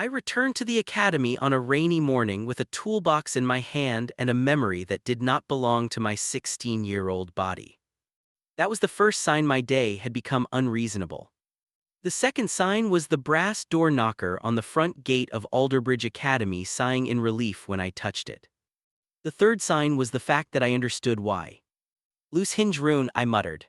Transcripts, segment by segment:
I returned to the academy on a rainy morning with a toolbox in my hand and a memory that did not belong to my 16-year-old body. That was the first sign my day had become unreasonable. The second sign was the brass door knocker on the front gate of Alderbridge Academy sighing in relief when I touched it. The third sign was the fact that I understood why. "Loose hinge rune," I muttered.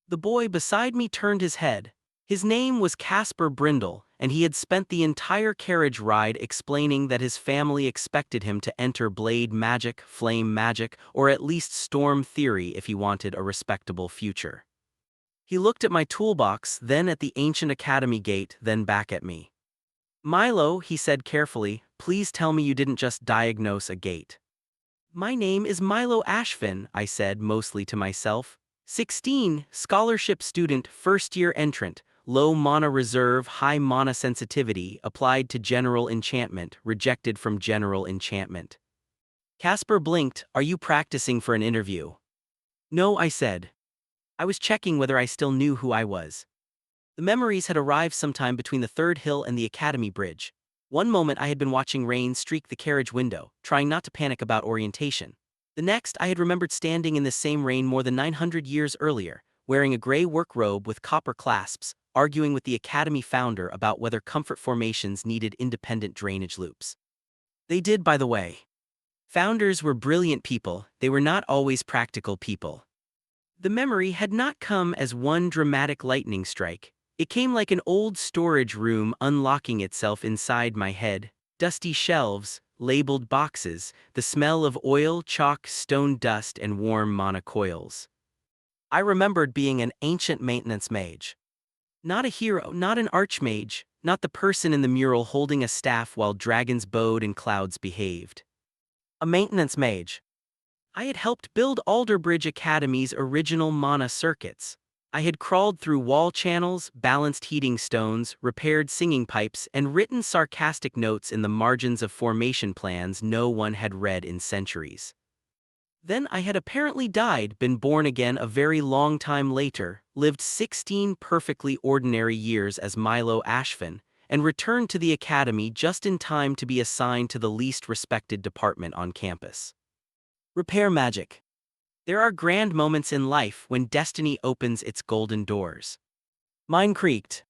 The boy beside me turned his head. His name was Caspar Brindle, and he had spent the entire carriage ride explaining that his family expected him to enter blade magic, flame magic, or at least storm theory if he wanted a respectable future. He looked at my toolbox, then at the ancient academy gate, then back at me. "Milo," he said carefully, "please tell me you didn't just diagnose a gate." "My name is Milo Ashfen," I said mostly to myself. 16, scholarship student, first-year entrant, low mana reserve, high mana sensitivity, applied to general enchantment, rejected from general enchantment. Caspar blinked. "Are you practicing for an interview?" "No," I said. I was checking whether I still knew who I was. The memories had arrived sometime between the third hill and the academy bridge. One moment I had been watching rain streak the carriage window, trying not to panic about orientation. The next I had remembered standing in the same rain more than 900 years earlier, wearing a gray work robe with copper clasps, arguing with the academy founder about whether comfort formations needed independent drainage loops. They did, by the way. Founders were brilliant people, they were not always practical people. The memory had not come as one dramatic lightning strike. It came like an old storage room unlocking itself inside my head. Dusty shelves, labeled boxes, the smell of oil, chalk, stone dust, and warm mana coils. I remembered being an ancient maintenance mage. Not a hero, not an archmage, not the person in the mural holding a staff while dragons bowed and clouds behaved. A maintenance mage. I had helped build Alderbridge Academy's original mana circuits. I had crawled through wall channels, balanced heating stones, repaired singing pipes, and written sarcastic notes in the margins of formation plans no one had read in centuries. Then I had apparently died, been born again a very long time later, lived 16 perfectly ordinary years as Milo Ashfen, and returned to the academy just in time to be assigned to the least respected department on campus. Repair magic. There are grand moments in life when destiny opens its golden doors. Mine creaked.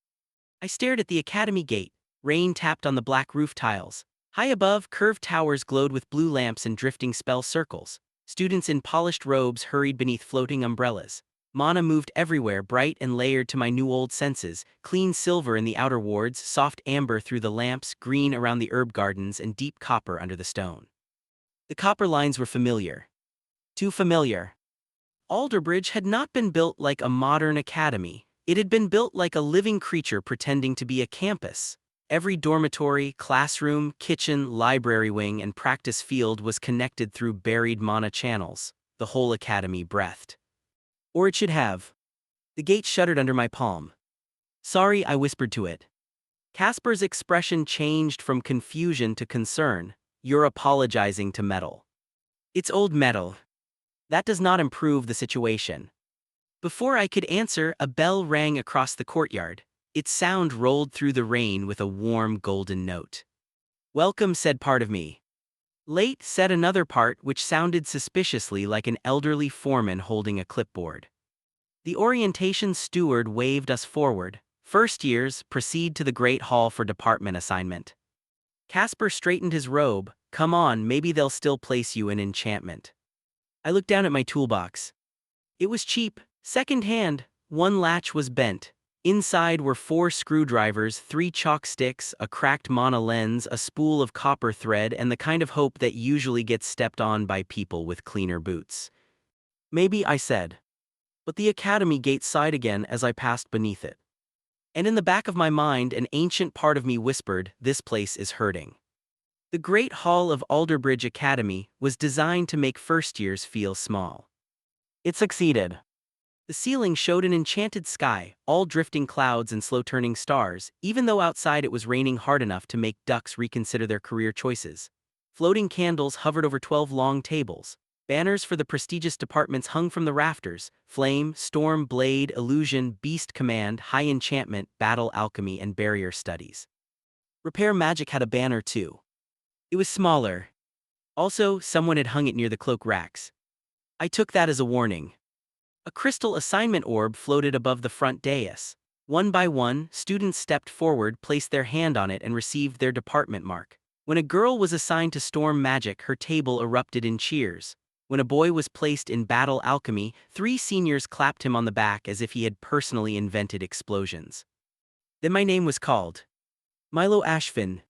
I stared at the academy gate. Rain tapped on the black roof tiles. High above, curved towers glowed with blue lamps and drifting spell circles. Students in polished robes hurried beneath floating umbrellas. Mana moved everywhere, bright and layered to my new old senses, clean silver in the outer wards, soft amber through the lamps, green around the herb gardens, and deep copper under the stone. The copper lines were familiar. Too familiar. Alderbridge had not been built like a modern academy. It had been built like a living creature pretending to be a campus. Every dormitory, classroom, kitchen, library wing, and practice field was connected through buried mana channels. The whole academy breathed. Or it should have. The gate shuddered under my palm. "Sorry," I whispered to it. Caspar's expression changed from confusion to concern. "You're apologizing to metal." "It's old metal. That does not improve the situation." Before I could answer, a bell rang across the courtyard. Its sound rolled through the rain with a warm golden note. "Welcome," said part of me. "Late," said another part, which sounded suspiciously like an elderly foreman holding a clipboard. The orientation steward waved us forward. "First years, proceed to the great hall for department assignment." Caspar straightened his robe. "Come on, maybe they'll still place you in enchantment." I looked down at my toolbox. It was cheap, second-hand. One latch was bent. Inside were 4 screwdrivers, 3 chalk sticks, a cracked mana lens, a spool of copper thread, and the kind of hope that usually gets stepped on by people with cleaner boots. "Maybe," I said. But the academy gate sighed again as I passed beneath it. And in the back of my mind, an ancient part of me whispered, "This place is hurting." The Great Hall of Alderbridge Academy was designed to make first years feel small. It succeeded. The ceiling showed an enchanted sky, all drifting clouds and slow-turning stars, even though outside it was raining hard enough to make ducks reconsider their career choices. Floating candles hovered over 12 long tables. Banners for the prestigious departments hung from the rafters: Flame, Storm, Blade, Illusion, Beast Command, High Enchantment, Battle Alchemy, and Barrier Studies. Repair Magic had a banner too. It was smaller. Also, someone had hung it near the cloak racks. I took that as a warning. A crystal assignment orb floated above the front dais. One by one, students stepped forward, placed their hand on it, and received their department mark. When a girl was assigned to storm magic, her table erupted in cheers. When a boy was placed in battle alchemy, 3 seniors clapped him on the back as if he had personally invented explosions. Then my name was called. Milo Ashfen.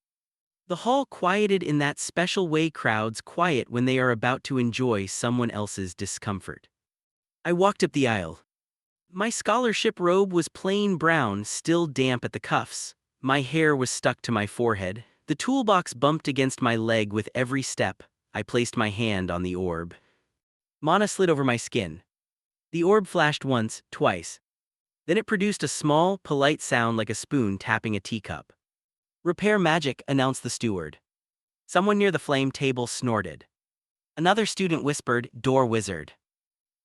The hall quieted in that special way crowds quiet when they are about to enjoy someone else's discomfort. I walked up the aisle. My scholarship robe was plain brown, still damp at the cuffs. My hair was stuck to my forehead. The toolbox bumped against my leg with every step. I placed my hand on the orb. Mana slid over my skin. The orb flashed once, twice. Then it produced a small, polite sound like a spoon tapping a teacup. Repair Magic, announced the steward. Someone near the flame table snorted. Another student whispered, Door Wizard.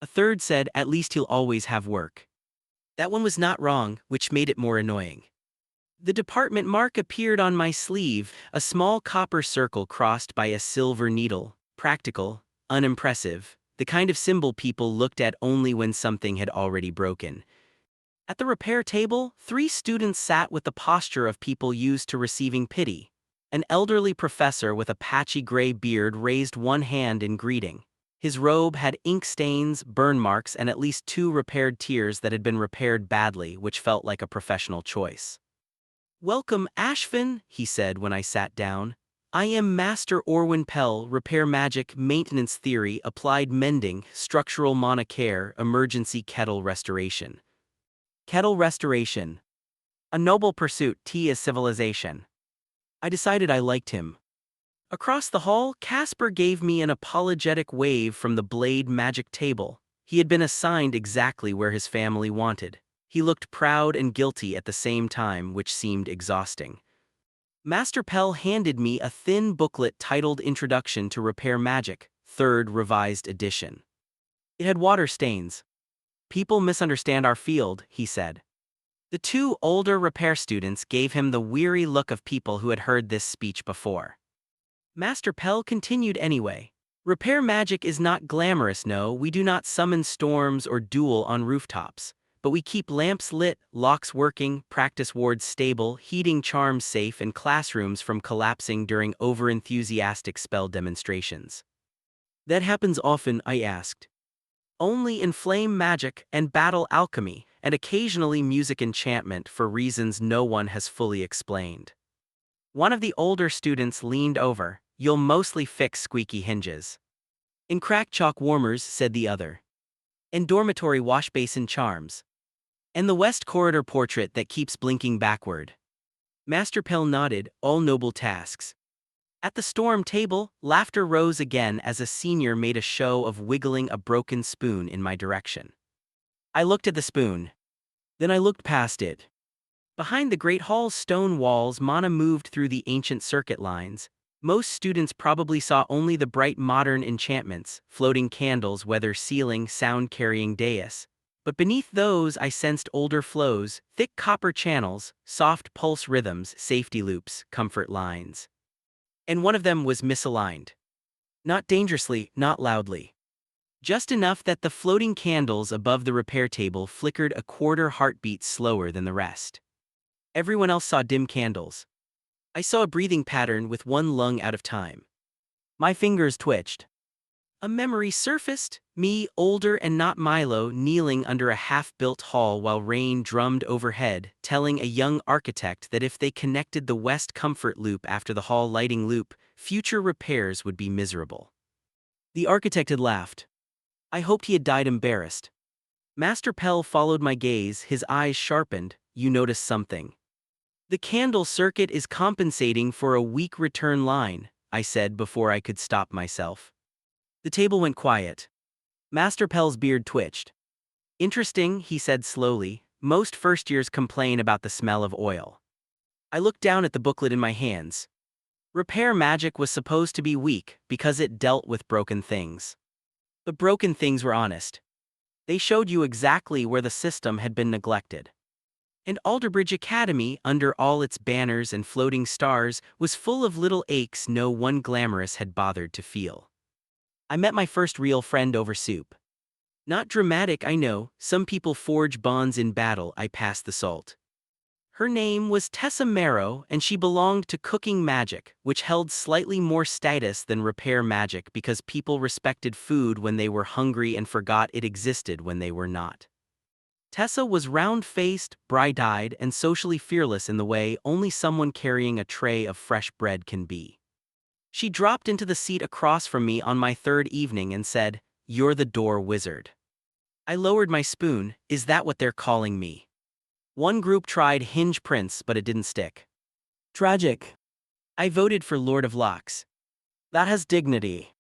A third said, At least he'll always have work. That one was not wrong, which made it more annoying. The department mark appeared on my sleeve, a small copper circle crossed by a silver needle. Practical, unimpressive, the kind of symbol people looked at only when something had already broken. At the repair table, 3 students sat with the posture of people used to receiving pity. An elderly professor with a patchy gray beard raised one hand in greeting. His robe had ink stains, burn marks, and at least 2 repaired tears that had been repaired badly, which felt like a professional choice. Welcome, Ashfen, he said when I sat down. I am Master Orwin Pell, Repair Magic, Maintenance Theory, Applied Mending, Structural Mana Care, Emergency Kettle Restoration. Kettle Restoration. A noble pursuit, tea is civilization. I decided I liked him. Across the hall, Casper gave me an apologetic wave from the blade magic table. He had been assigned exactly where his family wanted. He looked proud and guilty at the same time, which seemed exhausting. Master Pell handed me a thin booklet titled Introduction to Repair Magic, 3rd Revised Edition. It had water stains. People misunderstand our field, he said. The 2 older repair students gave him the weary look of people who had heard this speech before. Master Pell continued anyway. Repair magic is not glamorous, no, we do not summon storms or duel on rooftops. But we keep lamps lit, locks working, practice wards stable, heating charms safe, and classrooms from collapsing during over-enthusiastic spell demonstrations. That happens often, I asked. Only in flame magic and battle alchemy, and occasionally music enchantment for reasons no one has fully explained. One of the older students leaned over. You'll mostly fix squeaky hinges. In crack chalk warmers, said the other. And dormitory washbasin charms. And the West Corridor portrait that keeps blinking backward. Master Pell nodded, all noble tasks. At the storm table, laughter rose again as a senior made a show of wiggling a broken spoon in my direction. I looked at the spoon. Then I looked past it. Behind the Great Hall's stone walls, mana moved through the ancient circuit lines. Most students probably saw only the bright modern enchantments, floating candles, weather sealing, sound-carrying dais. But beneath those I sensed older flows, thick copper channels, soft pulse rhythms, safety loops, comfort lines. And one of them was misaligned. Not dangerously, not loudly. Just enough that the floating candles above the repair table flickered a quarter heartbeat slower than the rest. Everyone else saw dim candles. I saw a breathing pattern with one lung out of time. My fingers twitched. A memory surfaced, me, older and not Milo, kneeling under a half-built hall while rain drummed overhead, telling a young architect that if they connected the West Comfort Loop after the hall lighting loop, future repairs would be miserable. The architect had laughed. I hoped he had died embarrassed. Master Pell followed my gaze, his eyes sharpened. You noticed something. The candle circuit is compensating for a weak return line, I said before I could stop myself. The table went quiet. Master Pell's beard twitched. Interesting, he said slowly. Most first years complain about the smell of oil. I looked down at the booklet in my hands. Repair magic was supposed to be weak because it dealt with broken things. The broken things were honest. They showed you exactly where the system had been neglected. And Alderbridge Academy, under all its banners and floating stars, was full of little aches no one glamorous had bothered to feel. I met my first real friend over soup. Not dramatic, I know, some people forge bonds in battle, I passed the salt. Her name was Tessa Marrow, and she belonged to cooking magic, which held slightly more status than repair magic because people respected food when they were hungry and forgot it existed when they were not. Tessa was round-faced, bright-eyed, and socially fearless in the way only someone carrying a tray of fresh bread can be. She dropped into the seat across from me on my third evening and said, "You're the door wizard." I lowered my spoon. Is that what they're calling me? One group tried Hinge Prince, but it didn't stick. Tragic. I voted for Lord of Locks. That has dignity.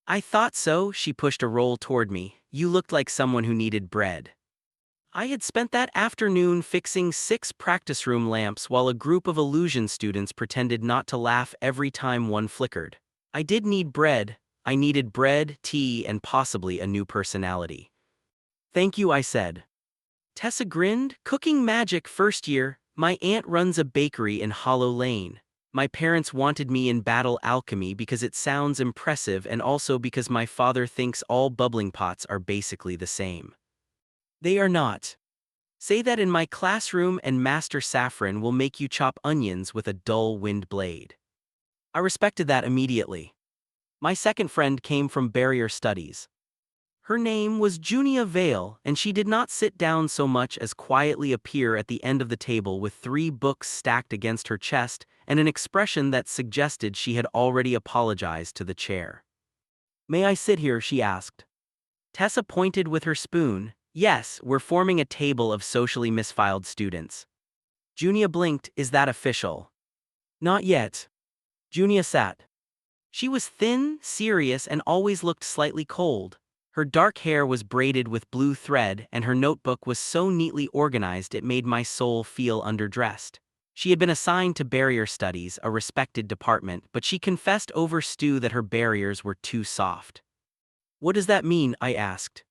I thought so. She pushed a roll toward me. You looked like someone who needed bread. I had spent that afternoon fixing 6 practice room lamps while a group of illusion students pretended not to laugh every time one flickered. I did need bread. I needed bread, tea, and possibly a new personality. Thank you, I said. Tessa grinned. Cooking magic first year. My aunt runs a bakery in Hollow Lane. My parents wanted me in battle alchemy because it sounds impressive and also because my father thinks all bubbling pots are basically the same. They are not. Say that in my classroom and Master Saffron will make you chop onions with a dull wind blade. I respected that immediately. My second friend came from barrier studies. Her name was Junia Vale, and she did not sit down so much as quietly appear at the end of the table with 3 books stacked against her chest and an expression that suggested she had already apologized to the chair. May I sit here? She asked. Tessa pointed with her spoon. Yes, we're forming a table of socially misfiled students. Junia blinked. Is that official? Not yet. Junia sat. She was thin, serious, and always looked slightly cold. Her dark hair was braided with blue thread, and her notebook was so neatly organized it made my soul feel underdressed. She had been assigned to barrier studies, a respected department, but she confessed over stew that her barriers were too soft. What does that mean? I asked.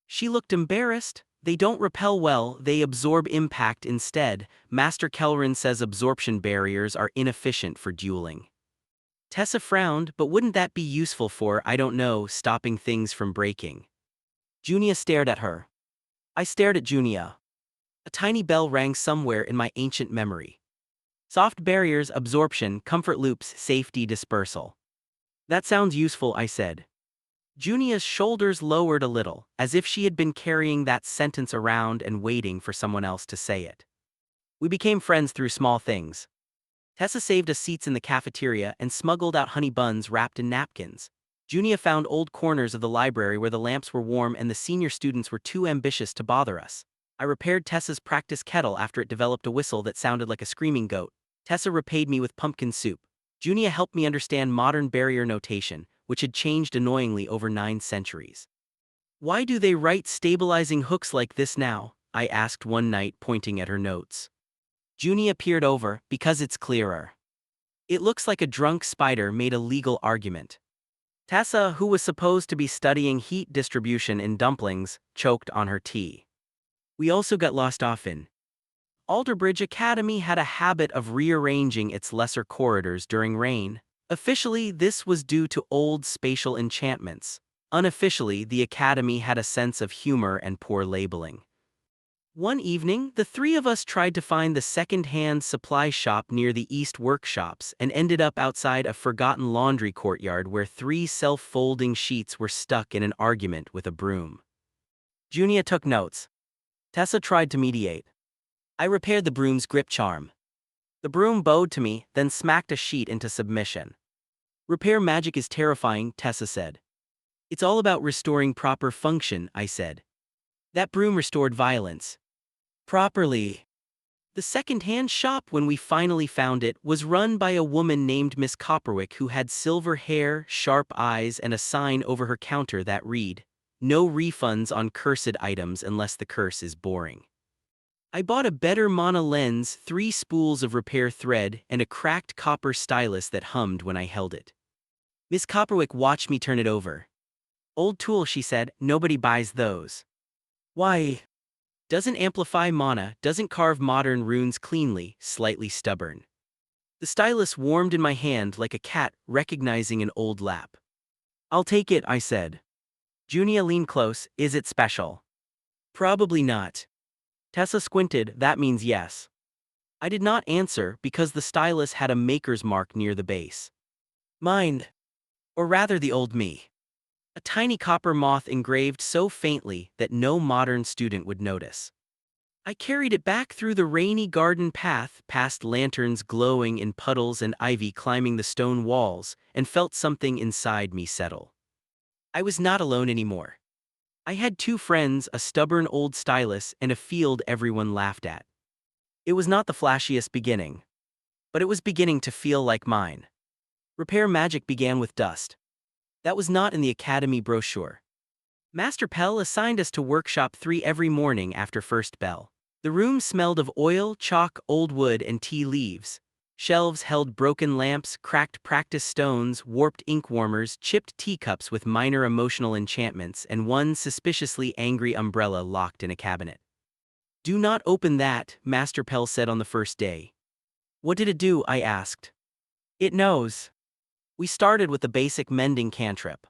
She looked embarrassed. They don't repel well, they absorb impact instead. Master Kelrin says absorption barriers are inefficient for dueling. Tessa frowned, but wouldn't that be useful for, I don't know, stopping things from breaking? Junia stared at her. I stared at Junia. A tiny bell rang somewhere in my ancient memory. Soft barriers, absorption, comfort loops, safety, dispersal. That sounds useful, I said. Junia's shoulders lowered a little, as if she had been carrying that sentence around and waiting for someone else to say it. We became friends through small things. Tessa saved us seats in the cafeteria and smuggled out honey buns wrapped in napkins. Junia found old corners of the library where the lamps were warm and the senior students were too ambitious to bother us. I repaired Tessa's practice kettle after it developed a whistle that sounded like a screaming goat. Tessa repaid me with pumpkin soup. Junia helped me understand modern barrier notation, which had changed annoyingly over 9 centuries. Why do they write stabilizing hooks like this now? I asked one night, pointing at her notes. Junia peered over. Because it's clearer. It looks like a drunk spider made a legal argument. Tessa, who was supposed to be studying heat distribution in dumplings, choked on her tea. We also got lost often. Alderbridge Academy had a habit of rearranging its lesser corridors during rain. Officially, this was due to old spatial enchantments. Unofficially, the Academy had a sense of humor and poor labeling. One evening, the 3 of us tried to find the second-hand supply shop near the East Workshops and ended up outside a forgotten laundry courtyard where 3 self-folding sheets were stuck in an argument with a broom. Junia took notes. Tessa tried to mediate. I repaired the broom's grip charm. The broom bowed to me, then smacked a sheet into submission. Repair magic is terrifying, Tessa said. It's all about restoring proper function, I said. That broom restored violence. Properly. The second-hand shop, when we finally found it, was run by a woman named Miss Copperwick who had silver hair, sharp eyes, and a sign over her counter that read, "No refunds on cursed items unless the curse is boring." I bought a better Mana lens, 3 spools of repair thread, and a cracked copper stylus that hummed when I held it. Miss Copperwick watched me turn it over. Old tool, she said, nobody buys those. Why? Doesn't amplify mana, doesn't carve modern runes cleanly, slightly stubborn. The stylus warmed in my hand like a cat recognizing an old lap. I'll take it, I said. Junia leaned close. Is it special? Probably not. Tessa squinted. That means yes. I did not answer because the stylus had a maker's mark near the base. Mine. Or rather the old me. A tiny copper moth engraved so faintly that no modern student would notice. I carried it back through the rainy garden path, past lanterns glowing in puddles and ivy climbing the stone walls, and felt something inside me settle. I was not alone anymore. I had two friends, a stubborn old stylus and a field everyone laughed at. It was not the flashiest beginning, but it was beginning to feel like mine. Repair magic began with dust. That was not in the academy brochure. Master Pell assigned us to workshop 3 every morning after first bell. The room smelled of oil, chalk, old wood, and tea leaves. Shelves held broken lamps, cracked practice stones, warped ink warmers, chipped teacups with minor emotional enchantments, and one suspiciously angry umbrella locked in a cabinet. Do not open that, Master Pell said on the first day. What did it do? I asked. It knows. We started with the basic mending cantrip.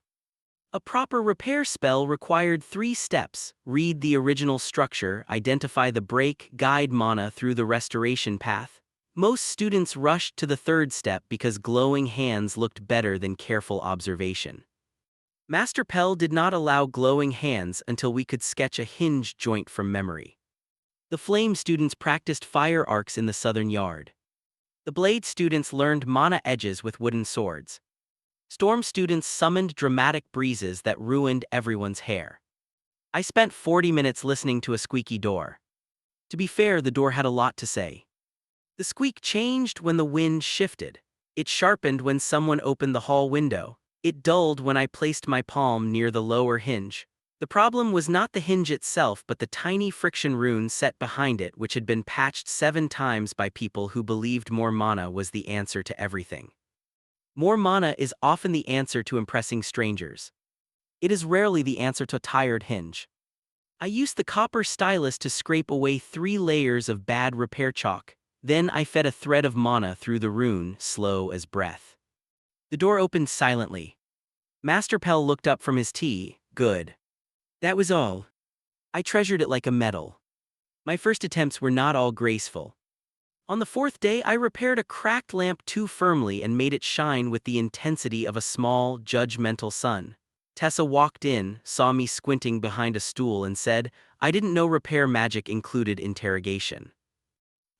A proper repair spell required 3 steps: read the original structure, identify the break, guide mana through the restoration path. Most students rushed to the 3rd step because glowing hands looked better than careful observation. Master Pell did not allow glowing hands until we could sketch a hinge joint from memory. The flame students practiced fire arcs in the southern yard. The blade students learned mana edges with wooden swords. Storm students summoned dramatic breezes that ruined everyone's hair. I spent 40 minutes listening to a squeaky door. To be fair, the door had a lot to say. The squeak changed when the wind shifted. It sharpened when someone opened the hall window. It dulled when I placed my palm near the lower hinge. The problem was not the hinge itself but the tiny friction rune set behind it, which had been patched 7 times by people who believed more mana was the answer to everything. More mana is often the answer to impressing strangers. It is rarely the answer to a tired hinge. I used the copper stylus to scrape away 3 layers of bad repair chalk. Then I fed a thread of mana through the rune, slow as breath. The door opened silently. Master Pell looked up from his tea. Good. That was all. I treasured it like a medal. My first attempts were not all graceful. On the 4th day, I repaired a cracked lamp too firmly and made it shine with the intensity of a small, judgmental sun. Tessa walked in, saw me squinting behind a stool and said, I didn't know repair magic included interrogation.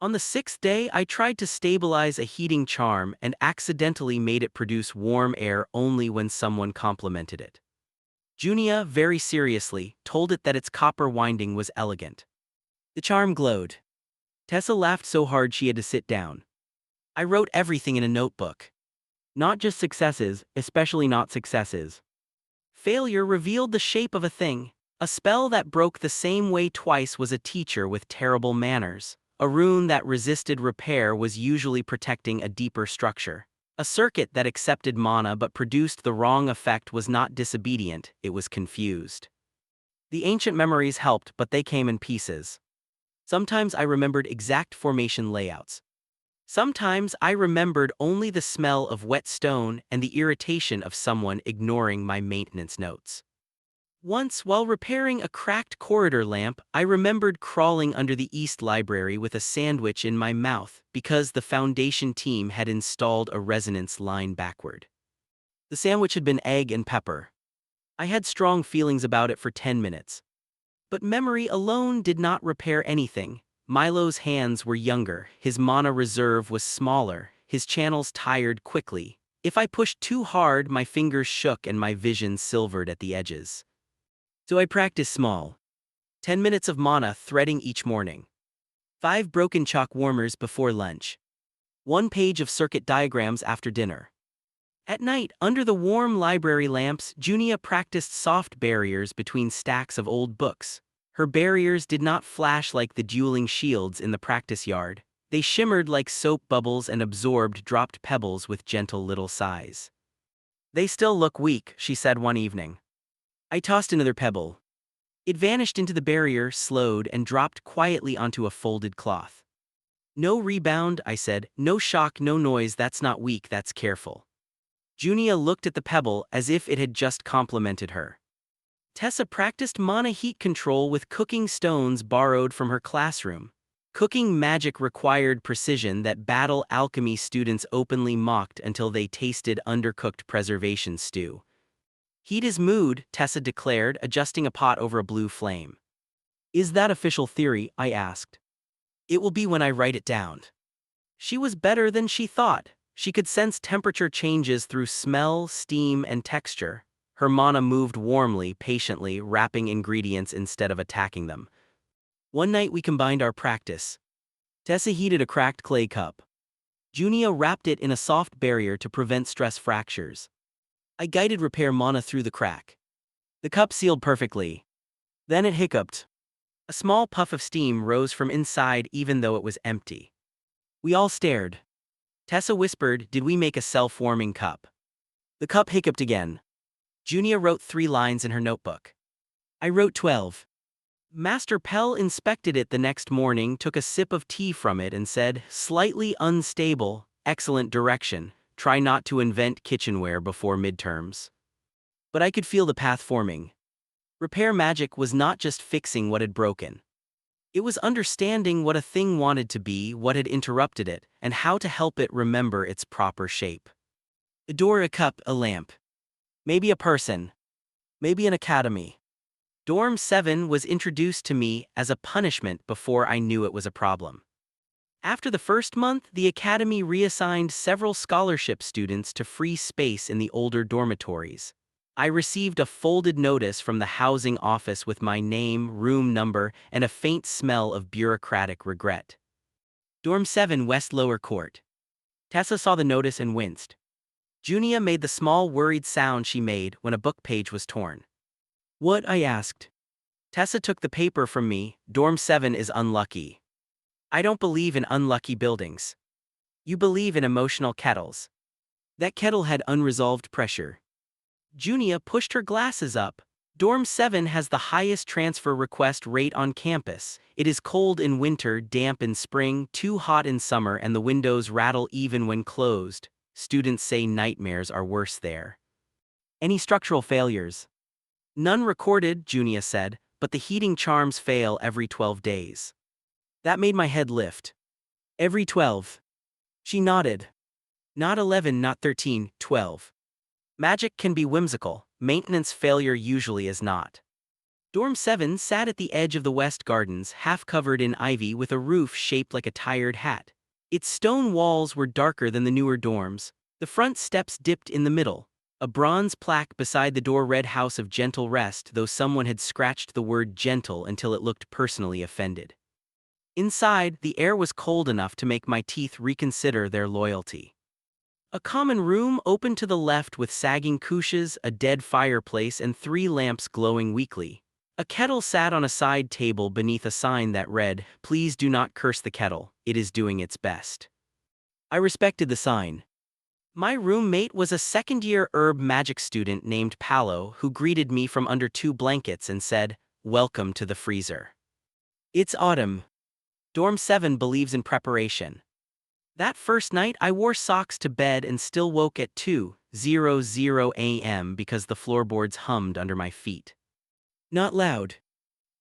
On the 6th day, I tried to stabilize a heating charm and accidentally made it produce warm air only when someone complimented it. Junia, very seriously, told it that its copper winding was elegant. The charm glowed. Tessa laughed so hard she had to sit down. I wrote everything in a notebook. Not just successes, especially not successes. Failure revealed the shape of a thing. A spell that broke the same way twice was a teacher with terrible manners. A rune that resisted repair was usually protecting a deeper structure. A circuit that accepted mana but produced the wrong effect was not disobedient, it was confused. The ancient memories helped, but they came in pieces. Sometimes I remembered exact formation layouts. Sometimes I remembered only the smell of wet stone and the irritation of someone ignoring my maintenance notes. Once, while repairing a cracked corridor lamp, I remembered crawling under the East Library with a sandwich in my mouth because the Foundation team had installed a resonance line backward. The sandwich had been egg and pepper. I had strong feelings about it for 10 minutes. But memory alone did not repair anything. Milo's hands were younger, his mana reserve was smaller, his channels tired quickly. If I pushed too hard, my fingers shook and my vision silvered at the edges. So I practiced small. 10 minutes of mana threading each morning. 5 broken chalk warmers before lunch. 1 page of circuit diagrams after dinner. At night, under the warm library lamps, Junia practiced soft barriers between stacks of old books. Her barriers did not flash like the dueling shields in the practice yard. They shimmered like soap bubbles and absorbed dropped pebbles with gentle little sighs. They still look weak, she said one evening. I tossed another pebble. It vanished into the barrier, slowed, and dropped quietly onto a folded cloth. No rebound, I said, no shock, no noise, that's not weak, that's careful. Junia looked at the pebble as if it had just complimented her. Tessa practiced mana heat control with cooking stones borrowed from her classroom. Cooking magic required precision that battle alchemy students openly mocked until they tasted undercooked preservation stew. Heat is mood, Tessa declared, adjusting a pot over a blue flame. Is that official theory? I asked. It will be when I write it down. She was better than she thought. She could sense temperature changes through smell, steam, and texture. Her mana moved warmly, patiently, wrapping ingredients instead of attacking them. One night we combined our practice. Tessa heated a cracked clay cup. Junia wrapped it in a soft barrier to prevent stress fractures. I guided repair mana through the crack. The cup sealed perfectly. Then it hiccuped. A small puff of steam rose from inside even though it was empty. We all stared. Tessa whispered, "Did we make a self-warming cup?" The cup hiccuped again. Junia wrote 3 lines in her notebook. I wrote 12. Master Pell inspected it the next morning, took a sip of tea from it and said, "Slightly unstable, excellent direction. Try not to invent kitchenware before midterms." But I could feel the path forming. Repair magic was not just fixing what had broken. It was understanding what a thing wanted to be, what had interrupted it, and how to help it remember its proper shape. A door, a cup, a lamp. Maybe a person. Maybe an academy. Dorm 7 was introduced to me as a punishment before I knew it was a problem. After the first month, the academy reassigned several scholarship students to free space in the older dormitories. I received a folded notice from the housing office with my name, room number, and a faint smell of bureaucratic regret. Dorm 7, West Lower Court. Tessa saw the notice and winced. Junia made the small worried sound she made when a book page was torn. "What?" I asked. Tessa took the paper from me. "Dorm 7 is unlucky." "I don't believe in unlucky buildings. You believe in emotional kettles." That kettle had unresolved pressure. Junia pushed her glasses up. "Dorm 7 has the highest transfer request rate on campus. It is cold in winter, damp in spring, too hot in summer, and the windows rattle even when closed. Students say nightmares are worse there." "Any structural failures?" "None recorded," Junia said, "but the heating charms fail every 12 days. That made my head lift. "Every 12. She nodded. "Not 11, not 13, 12. Magic can be whimsical, maintenance failure usually is not." Dorm 7 sat at the edge of the West Gardens, half covered in ivy with a roof shaped like a tired hat. Its stone walls were darker than the newer dorms. The front steps dipped in the middle. A bronze plaque beside the door read "House of Gentle Rest," though someone had scratched the word gentle until it looked personally offended. Inside, the air was cold enough to make my teeth reconsider their loyalty. A common room opened to the left with sagging couches, a dead fireplace, and 3 lamps glowing weakly. A kettle sat on a side table beneath a sign that read, "Please do not curse the kettle, it is doing its best." I respected the sign. My roommate was a second-year herb magic student named Palo who greeted me from under 2 blankets and said, "Welcome to the freezer." It's autumn. Dorm 7 believes in preparation. That first night I wore socks to bed and still woke at 2:00 a.m. because the floorboards hummed under my feet. Not loud.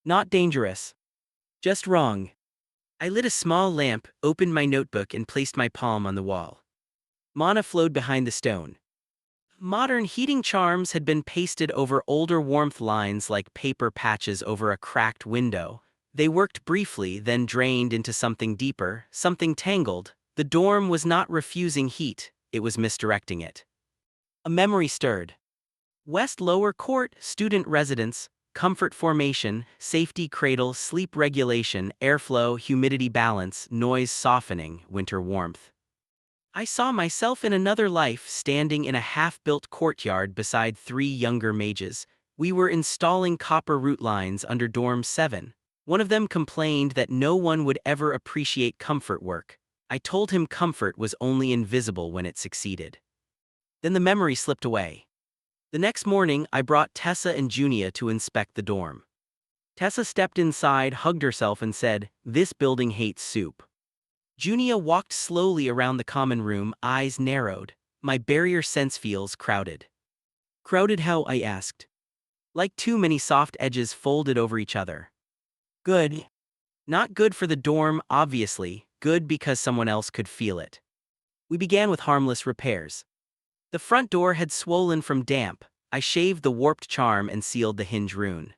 Not dangerous. Just wrong. I lit a small lamp, opened my notebook, and placed my palm on the wall. Mana flowed behind the stone. Modern heating charms had been pasted over older warmth lines like paper patches over a cracked window. They worked briefly, then drained into something deeper, something tangled. The dorm was not refusing heat, it was misdirecting it. A memory stirred. West Lower Court, student residence, comfort formation, safety cradle, sleep regulation, airflow, humidity balance, noise softening, winter warmth. I saw myself in another life standing in a half-built courtyard beside 3 younger mages. We were installing copper root lines under Dorm 7. One of them complained that no one would ever appreciate comfort work. I told him comfort was only invisible when it succeeded. Then the memory slipped away. The next morning, I brought Tessa and Junia to inspect the dorm. Tessa stepped inside, hugged herself, and said, "This building hates soup." Junia walked slowly around the common room, eyes narrowed. My barrier sense feels crowded. Crowded how? I asked. Like too many soft edges folded over each other. Good. Not good for the dorm, obviously, good because someone else could feel it. We began with harmless repairs. The front door had swollen from damp. I shaved the warped charm and sealed the hinge rune.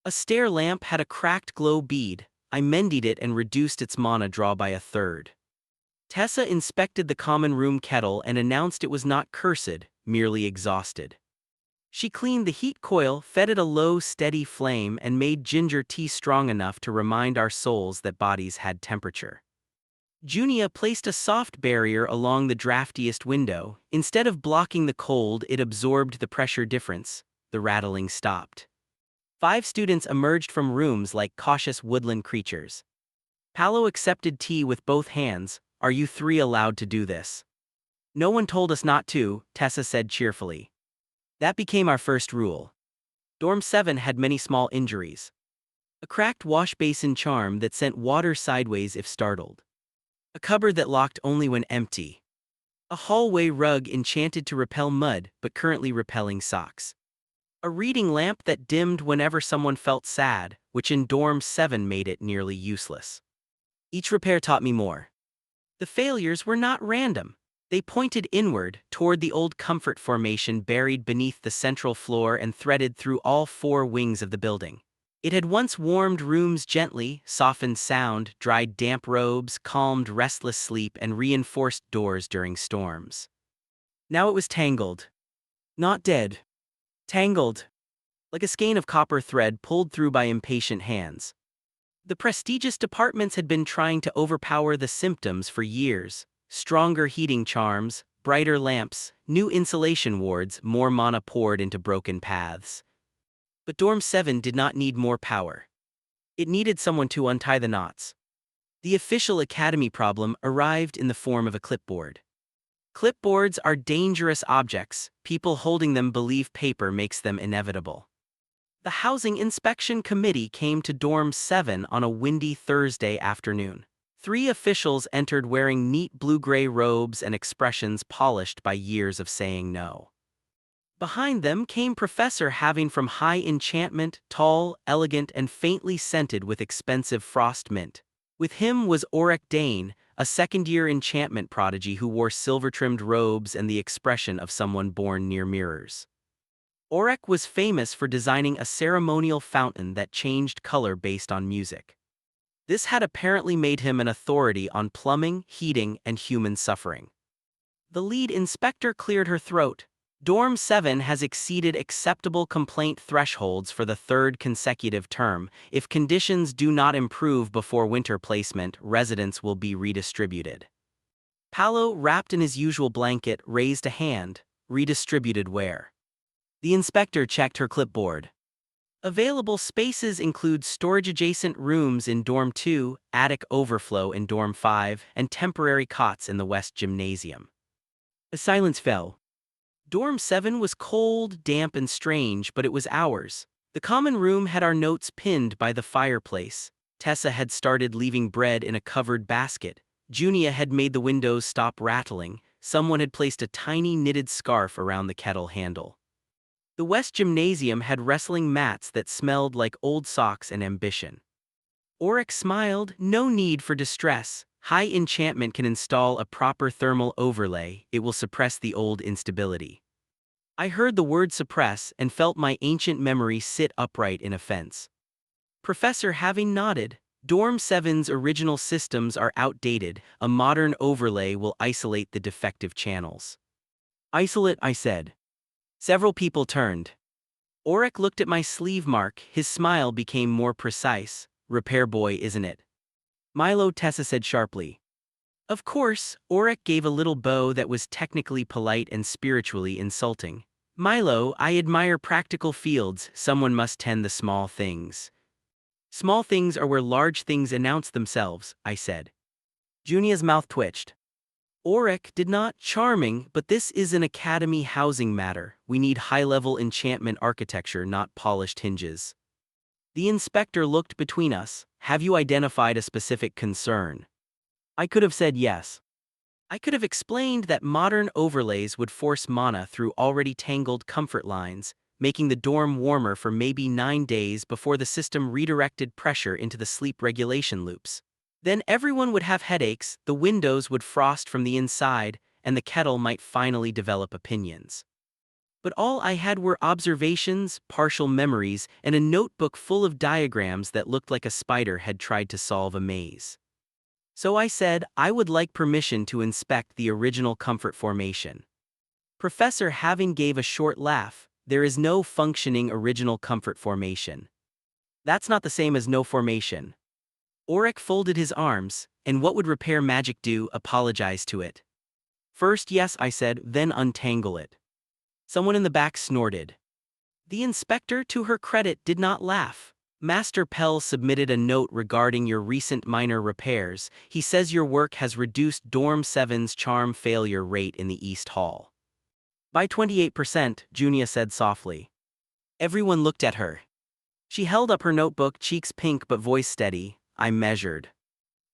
A stair lamp had a cracked glow bead. I mended it and reduced its mana draw by a third. Tessa inspected the common room kettle and announced it was not cursed, merely exhausted. She cleaned the heat coil, fed it a low, steady flame, and made ginger tea strong enough to remind our souls that bodies had temperature. Junia placed a soft barrier along the draftiest window. Instead of blocking the cold, it absorbed the pressure difference. The rattling stopped. 5 students emerged from rooms like cautious woodland creatures. Paolo accepted tea with both hands. "Are you 3 allowed to do this?" "No one told us not to," Tessa said cheerfully. That became our first rule. Dorm 7 had many small injuries. A cracked wash basin charm that sent water sideways if startled. A cupboard that locked only when empty. A hallway rug enchanted to repel mud but currently repelling socks. A reading lamp that dimmed whenever someone felt sad, which in Dorm 7 made it nearly useless. Each repair taught me more. The failures were not random. They pointed inward, toward the old comfort formation buried beneath the central floor and threaded through all 4 wings of the building. It had once warmed rooms gently, softened sound, dried damp robes, calmed restless sleep, and reinforced doors during storms. Now it was tangled. Not dead. Tangled. Like a skein of copper thread pulled through by impatient hands. The prestigious departments had been trying to overpower the symptoms for years. Stronger heating charms, brighter lamps, new insulation wards, more mana poured into broken paths. But Dorm 7 did not need more power. It needed someone to untie the knots. The official academy problem arrived in the form of a clipboard. Clipboards are dangerous objects. People holding them believe paper makes them inevitable. The Housing Inspection Committee came to Dorm 7 on a windy Thursday afternoon. 3 officials entered wearing neat blue-gray robes and expressions polished by years of saying no. Behind them came Professor Having from High Enchantment, tall, elegant, and faintly scented with expensive frost mint. With him was Auric Dane, a second-year enchantment prodigy who wore silver-trimmed robes and the expression of someone born near mirrors. Auric was famous for designing a ceremonial fountain that changed color based on music. This had apparently made him an authority on plumbing, heating, and human suffering. The lead inspector cleared her throat. Dorm 7 has exceeded acceptable complaint thresholds for the 3rd consecutive term. If conditions do not improve before winter placement, residents will be redistributed. Paolo, wrapped in his usual blanket, raised a hand. Redistributed where? The inspector checked her clipboard. Available spaces include storage-adjacent rooms in Dorm 2, attic overflow in Dorm 5, and temporary cots in the West Gymnasium. A silence fell. Dorm 7 was cold, damp, and strange, but it was ours. The common room had our notes pinned by the fireplace. Tessa had started leaving bread in a covered basket. Junia had made the windows stop rattling. Someone had placed a tiny knitted scarf around the kettle handle. The West Gymnasium had wrestling mats that smelled like old socks and ambition. Auric smiled. "No need for distress. High Enchantment can install a proper thermal overlay. It will suppress the old instability." I heard the word suppress and felt my ancient memory sit upright in offense. Professor Having nodded. Dorm 7's original systems are outdated. A modern overlay will isolate the defective channels. "Isolate," I said. Several people turned. Auric looked at my sleeve mark. His smile became more precise. "Repair boy, isn't it?" "Milo," Tessa said sharply. Of course, Auric gave a little bow that was technically polite and spiritually insulting. "Milo, I admire practical fields. Someone must tend the small things." "Small things are where large things announce themselves," I said. Junia's mouth twitched. Auric did not. "Charming, but this is an academy housing matter. We need high-level enchantment architecture, not polished hinges." The inspector looked between us. Have you identified a specific concern? I could have said yes. I could have explained that modern overlays would force mana through already tangled comfort lines, making the dorm warmer for maybe 9 days before the system redirected pressure into the sleep regulation loops. Then everyone would have headaches, the windows would frost from the inside, and the kettle might finally develop opinions. But all I had were observations, partial memories, and a notebook full of diagrams that looked like a spider had tried to solve a maze. So I said I would like permission to inspect the original comfort formation. Professor Having gave a short laugh. There is no functioning original comfort formation. That's not the same as no formation. Auric folded his arms, and what would repair magic do? Apologize to it. First yes, I said, then untangle it. Someone in the back snorted. The inspector, to her credit, did not laugh. Master Pell submitted a note regarding your recent minor repairs. He says your work has reduced Dorm 7's charm failure rate in the East Hall by 28%, Junia said softly. Everyone looked at her. She held up her notebook, cheeks pink but voice steady. I measured.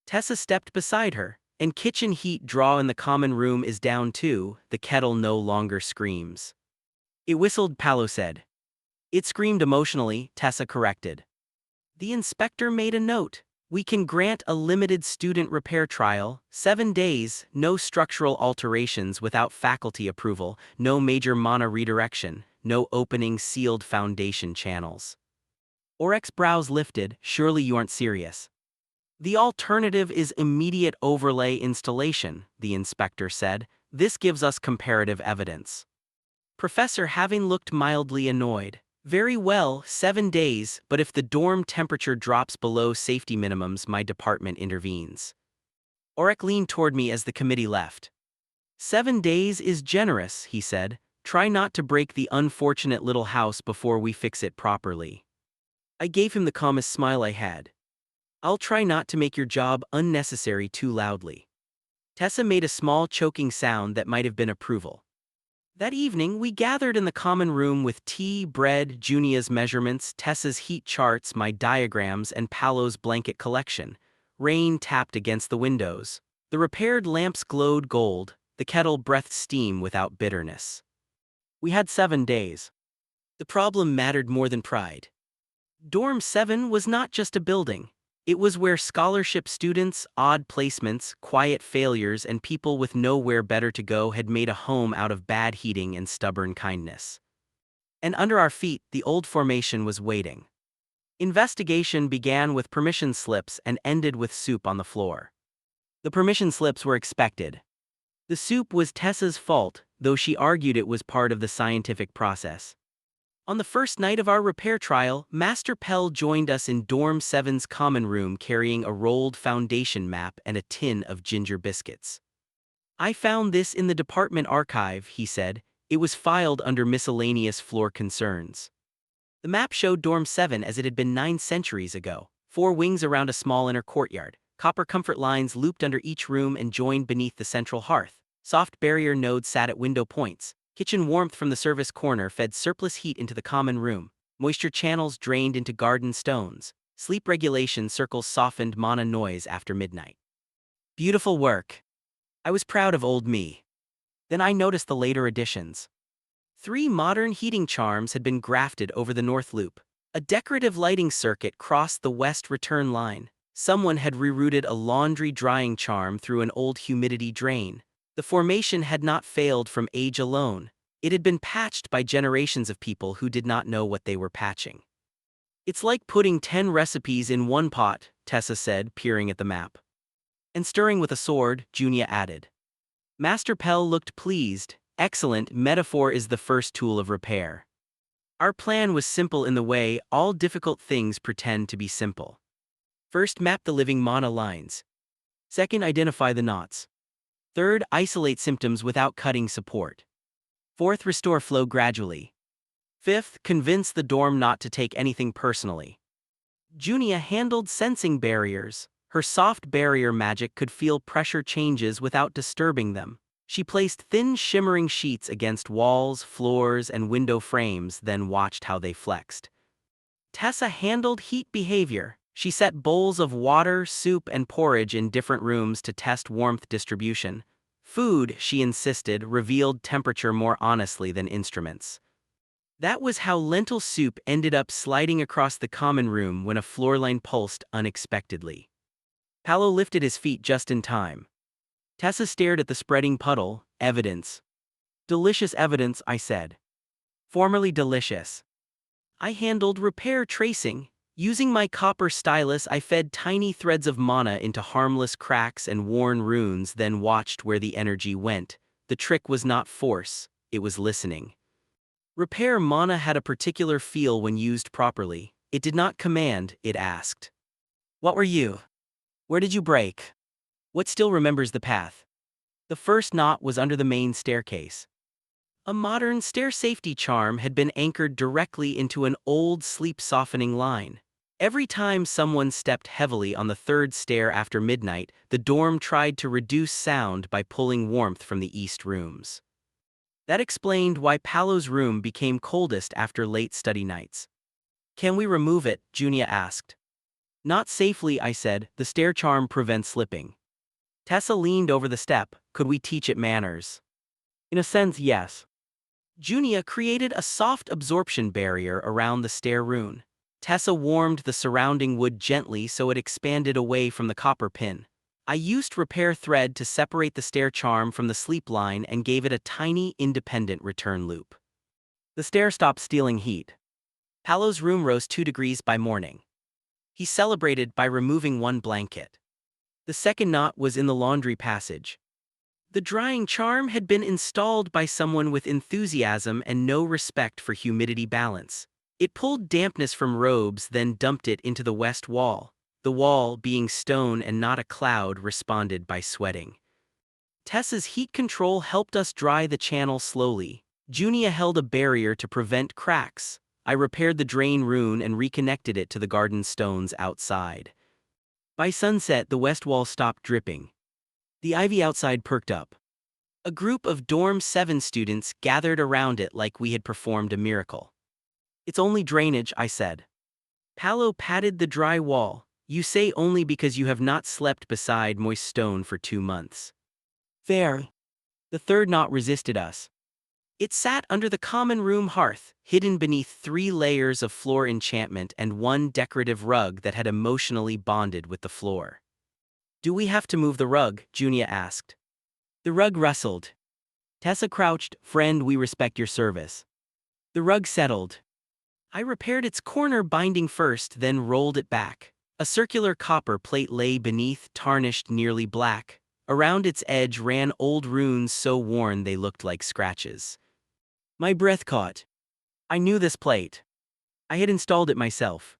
Tessa stepped beside her, and kitchen heat draw in the common room is down too. The kettle no longer screams. It whistled, Palo said. It screamed emotionally, Tessa corrected. The inspector made a note. We can grant a limited student repair trial, 7 days, no structural alterations without faculty approval, no major mana redirection, no opening sealed foundation channels. Auric's brows lifted. Surely you aren't serious. The alternative is immediate overlay installation, the inspector said. This gives us comparative evidence. Professor Having looked mildly annoyed. Very well, 7 days, but if the dorm temperature drops below safety minimums, my department intervenes. Auric leaned toward me as the committee left. 7 days is generous, he said. Try not to break the unfortunate little house before we fix it properly. I gave him the calmest smile I had. I'll try not to make your job unnecessary too loudly. Tessa made a small choking sound that might have been approval. That evening, we gathered in the common room with tea, bread, Junia's measurements, Tessa's heat charts, my diagrams, and Palo's blanket collection. Rain tapped against the windows. The repaired lamps glowed gold. The kettle breathed steam without bitterness. We had 7 days. The problem mattered more than pride. Dorm 7 was not just a building. It was where scholarship students, odd placements, quiet failures, and people with nowhere better to go had made a home out of bad heating and stubborn kindness. And under our feet, the old formation was waiting. Investigation began with permission slips and ended with soup on the floor. The permission slips were expected. The soup was Tessa's fault, though she argued it was part of the scientific process. On the first night of our repair trial, Master Pell joined us in Dorm 7's common room carrying a rolled foundation map and a tin of ginger biscuits. I found this in the department archive, he said. It was filed under miscellaneous floor concerns. The map showed Dorm 7 as it had been 9 centuries ago. 4 wings around a small inner courtyard. Copper comfort lines looped under each room and joined beneath the central hearth. Soft barrier nodes sat at window points. Kitchen warmth from the service corner fed surplus heat into the common room. Moisture channels drained into garden stones. Sleep regulation circles softened mana noise after midnight. Beautiful work. I was proud of old me. Then I noticed the later additions. 3 modern heating charms had been grafted over the north loop. A decorative lighting circuit crossed the west return line. Someone had rerouted a laundry drying charm through an old humidity drain. The formation had not failed from age alone. It had been patched by generations of people who did not know what they were patching. It's like putting 10 recipes in one pot, Tessa said, peering at the map. And stirring with a sword, Junia added. Master Pell looked pleased. Excellent, metaphor is the first tool of repair. Our plan was simple in the way all difficult things pretend to be simple. First, map the living mana lines. Second, identify the knots. Third, isolate symptoms without cutting support. Fourth, restore flow gradually. Fifth, convince the dorm not to take anything personally. Junia handled sensing barriers. Her soft barrier magic could feel pressure changes without disturbing them. She placed thin shimmering sheets against walls, floors, and window frames, then watched how they flexed. Tessa handled heat behavior. She set bowls of water, soup, and porridge in different rooms to test warmth distribution. Food, she insisted, revealed temperature more honestly than instruments. That was how lentil soup ended up sliding across the common room when a floorline pulsed unexpectedly. Paolo lifted his feet just in time. Tessa stared at the spreading puddle. Evidence. Delicious evidence, I said. Formerly delicious. I handled repair tracing. Using my copper stylus, I fed tiny threads of mana into harmless cracks and worn runes, then watched where the energy went. The trick was not force, it was listening. Repair mana had a particular feel when used properly. It did not command, it asked. What were you? Where did you break? What still remembers the path? The first knot was under the main staircase. A modern stair safety charm had been anchored directly into an old sleep-softening line. Every time someone stepped heavily on the third stair after midnight, the dorm tried to reduce sound by pulling warmth from the east rooms. That explained why Paolo's room became coldest after late study nights. Can we remove it? Junia asked. Not safely, I said. The stair charm prevents slipping. Tessa leaned over the step. Could we teach it manners? In a sense, yes. Junia created a soft absorption barrier around the stair rune. Tessa warmed the surrounding wood gently so it expanded away from the copper pin. I used repair thread to separate the stair charm from the sleep line and gave it a tiny, independent return loop. The stair stopped stealing heat. Paolo's room rose 2 degrees by morning. He celebrated by removing one blanket. The second knot was in the laundry passage. The drying charm had been installed by someone with enthusiasm and no respect for humidity balance. It pulled dampness from robes, then dumped it into the west wall. The wall, being stone and not a cloud, responded by sweating. Tessa's heat control helped us dry the channel slowly. Junia held a barrier to prevent cracks. I repaired the drain rune and reconnected it to the garden stones outside. By sunset, the west wall stopped dripping. The ivy outside perked up. A group of Dorm 7 students gathered around it like we had performed a miracle. It's only drainage, I said. Paolo patted the dry wall. You say only because you have not slept beside moist stone for 2 months. Fair. The third knot resisted us. It sat under the common room hearth, hidden beneath 3 layers of floor enchantment and 1 decorative rug that had emotionally bonded with the floor. Do we have to move the rug? Junia asked. The rug rustled. Tessa crouched. Friend, we respect your service. The rug settled. I repaired its corner binding first, then rolled it back. A circular copper plate lay beneath, tarnished nearly black. Around its edge ran old runes so worn they looked like scratches. My breath caught. I knew this plate. I had installed it myself.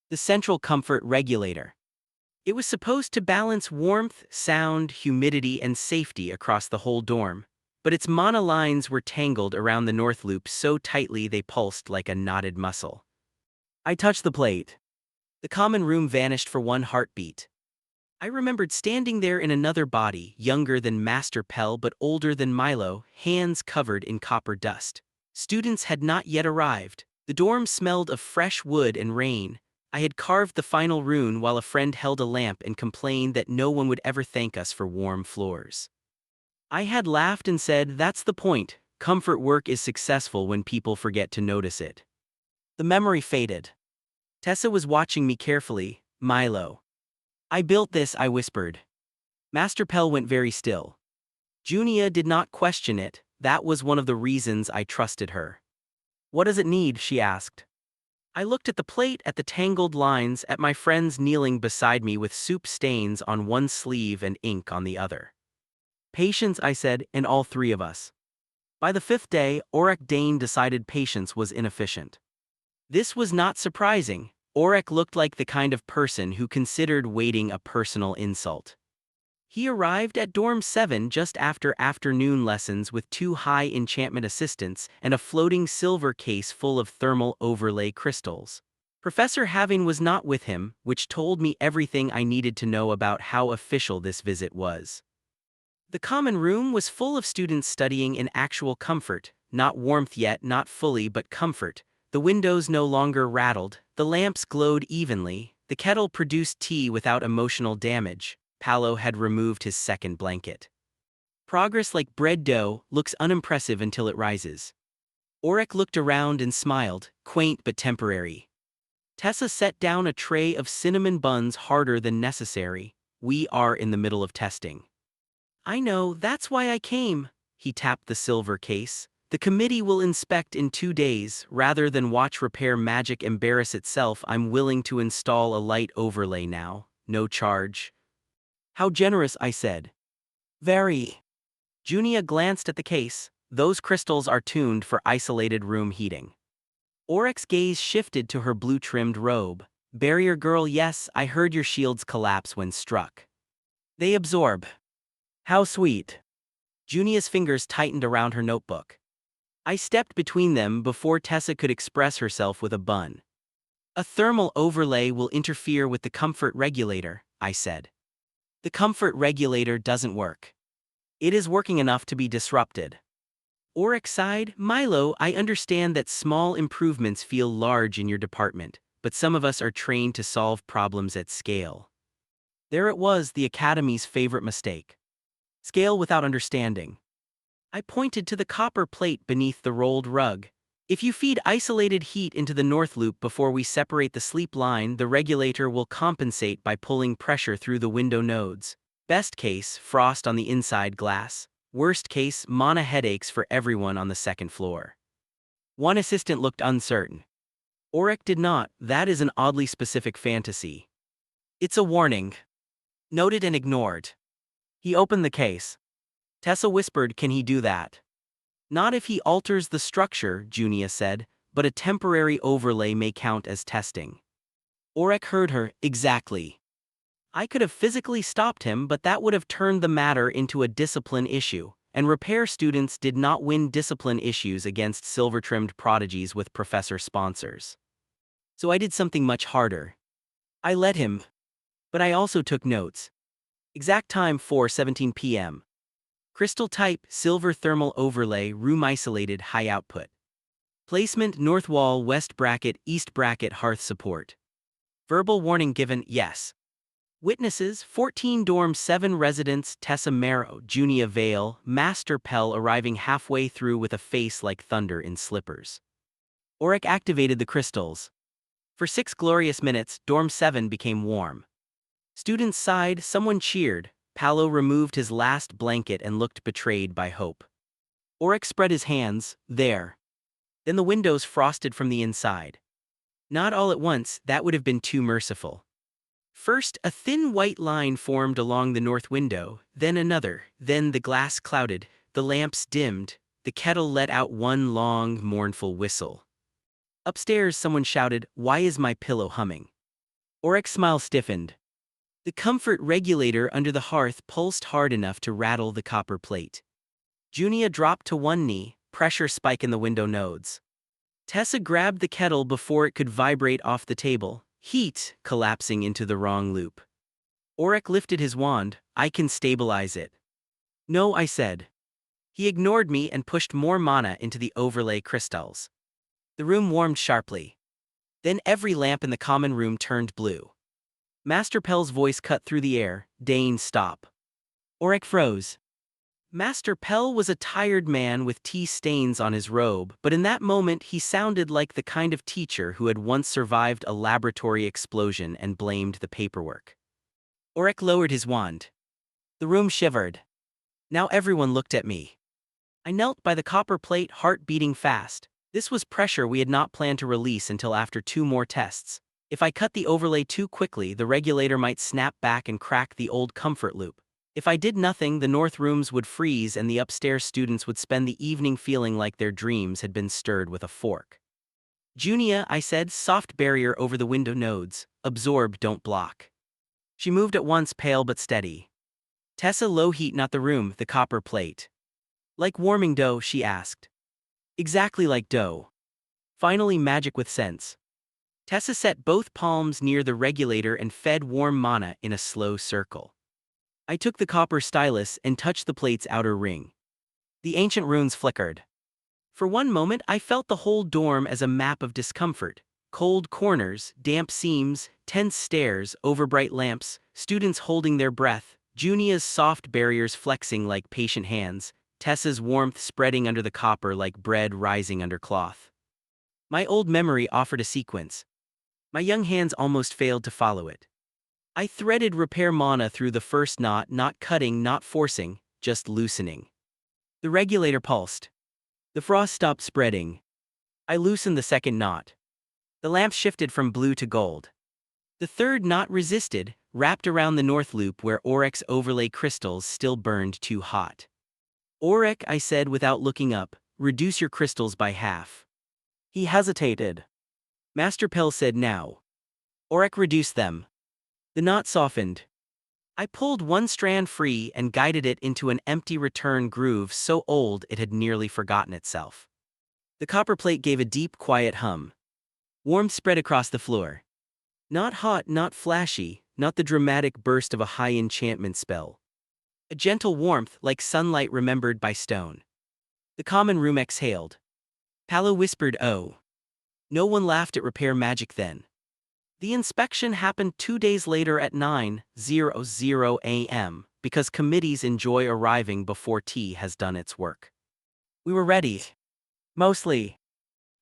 The central comfort regulator. It was supposed to balance warmth, sound, humidity, and safety across the whole dorm. But its mana lines were tangled around the north loop so tightly they pulsed like a knotted muscle. I touched the plate. The common room vanished for 1 heartbeat. I remembered standing there in another body, younger than Master Pell but older than Milo, hands covered in copper dust. Students had not yet arrived. The dorm smelled of fresh wood and rain. I had carved the final rune while a friend held a lamp and complained that no one would ever thank us for warm floors. I had laughed and said, that's the point. Comfort work is successful when people forget to notice it. The memory faded. Tessa was watching me carefully. Milo. I built this, I whispered. Master Pell went very still. Junia did not question it. That was one of the reasons I trusted her. What does it need? She asked. I looked at the plate, at the tangled lines, at my friends kneeling beside me with soup stains on one sleeve and ink on the other. Patience, I said, and all 3 of us. By the 5th day, Aurek Dane decided patience was inefficient. This was not surprising. Aurek looked like the kind of person who considered waiting a personal insult. He arrived at Dorm 7 just after afternoon lessons with 2 high enchantment assistants and a floating silver case full of thermal overlay crystals. Professor Having was not with him, which told me everything I needed to know about how official this visit was. The common room was full of students studying in actual comfort, not warmth yet, not fully, but comfort. The windows no longer rattled, the lamps glowed evenly, the kettle produced tea without emotional damage. Paolo had removed his second blanket. Progress like bread dough looks unimpressive until it rises. Auric looked around and smiled, quaint but temporary. Tessa set down a tray of cinnamon buns harder than necessary. We are in the middle of testing. I know, that's why I came. He tapped the silver case. The committee will inspect in 2 days. Rather than watch repair magic embarrass itself, I'm willing to install a light overlay now. No charge. How generous, I said. Very. Junia glanced at the case. Those crystals are tuned for isolated room heating. Auric's gaze shifted to her blue-trimmed robe. Barrier girl, yes, I heard your shields collapse when struck. They absorb. How sweet. Junia's fingers tightened around her notebook. I stepped between them before Tessa could express herself with a bun. A thermal overlay will interfere with the comfort regulator, I said. The comfort regulator doesn't work. It is working enough to be disrupted. Auric sighed. Milo, I understand that small improvements feel large in your department, but some of us are trained to solve problems at scale. There it was, the Academy's favorite mistake. Scale without understanding. I pointed to the copper plate beneath the rolled rug. If you feed isolated heat into the north loop before we separate the sleep line, the regulator will compensate by pulling pressure through the window nodes. Best case, frost on the inside glass. Worst case, mana headaches for everyone on the second floor. One assistant looked uncertain. Auric did not. That is an oddly specific fantasy. It's a warning. Noted and ignored. He opened the case. Tessa whispered, can he do that? Not if he alters the structure, Junia said, but a temporary overlay may count as testing. Auric heard her. Exactly. I could have physically stopped him, but that would have turned the matter into a discipline issue, and repair students did not win discipline issues against silver-trimmed prodigies with professor sponsors. So I did something much harder. I let him. But I also took notes. Exact time 4:17 p.m. Crystal type, silver thermal overlay, room isolated, high output. Placement, north wall, west bracket, east bracket, hearth support. Verbal warning given, yes. Witnesses, 14 dorm 7 residents, Tessa Marrow, Junia Vale, Master Pell arriving halfway through with a face like thunder in slippers. Auric activated the crystals. For 6 glorious minutes, dorm 7 became warm. Students sighed, someone cheered. Paolo removed his last blanket and looked betrayed by hope. Auric spread his hands, there. Then the windows frosted from the inside. Not all at once, that would have been too merciful. First, a thin white line formed along the north window, then another, then the glass clouded, the lamps dimmed, the kettle let out one long, mournful whistle. Upstairs someone shouted, why is my pillow humming? Auric's smile stiffened. The comfort regulator under the hearth pulsed hard enough to rattle the copper plate. Junia dropped to one knee, pressure spike in the window nodes. Tessa grabbed the kettle before it could vibrate off the table, heat collapsing into the wrong loop. Auric lifted his wand. I can stabilize it. No, I said. He ignored me and pushed more mana into the overlay crystals. The room warmed sharply. Then every lamp in the common room turned blue. Master Pell's voice cut through the air. Dane, stop. Auric froze. Master Pell was a tired man with tea stains on his robe, but in that moment he sounded like the kind of teacher who had once survived a laboratory explosion and blamed the paperwork. Auric lowered his wand. The room shivered. Now everyone looked at me. I knelt by the copper plate, heart beating fast. This was pressure we had not planned to release until after 2 more tests. If I cut the overlay too quickly, the regulator might snap back and crack the old comfort loop. If I did nothing, the north rooms would freeze and the upstairs students would spend the evening feeling like their dreams had been stirred with a fork. Junia, I said, soft barrier over the window nodes. Absorb, don't block. She moved at once, pale but steady. Tessa, low heat, not the room, the copper plate. Like warming dough, she asked. Exactly like dough. Finally, magic with sense. Tessa set both palms near the regulator and fed warm mana in a slow circle. I took the copper stylus and touched the plate's outer ring. The ancient runes flickered. For one moment I felt the whole dorm as a map of discomfort. Cold corners, damp seams, tense stares, overbright lamps, students holding their breath, Junia's soft barriers flexing like patient hands, Tessa's warmth spreading under the copper like bread rising under cloth. My old memory offered a sequence. My young hands almost failed to follow it. I threaded repair mana through the first knot, not cutting, not forcing, just loosening. The regulator pulsed. The frost stopped spreading. I loosened the second knot. The lamp shifted from blue to gold. The third knot resisted, wrapped around the north loop where Oryx overlay crystals still burned too hot. Oryx, I said without looking up, reduce your crystals by half. He hesitated. Master Pell said now. Oryx reduced them. The knot softened. I pulled one strand free and guided it into an empty return groove so old it had nearly forgotten itself. The copper plate gave a deep, quiet hum. Warmth spread across the floor. Not hot, not flashy, not the dramatic burst of a high enchantment spell. A gentle warmth like sunlight remembered by stone. The common room exhaled. Palo whispered, "Oh." No one laughed at repair magic then. The inspection happened 2 days later at 9:00 a.m. because committees enjoy arriving before tea has done its work. We were ready. Mostly.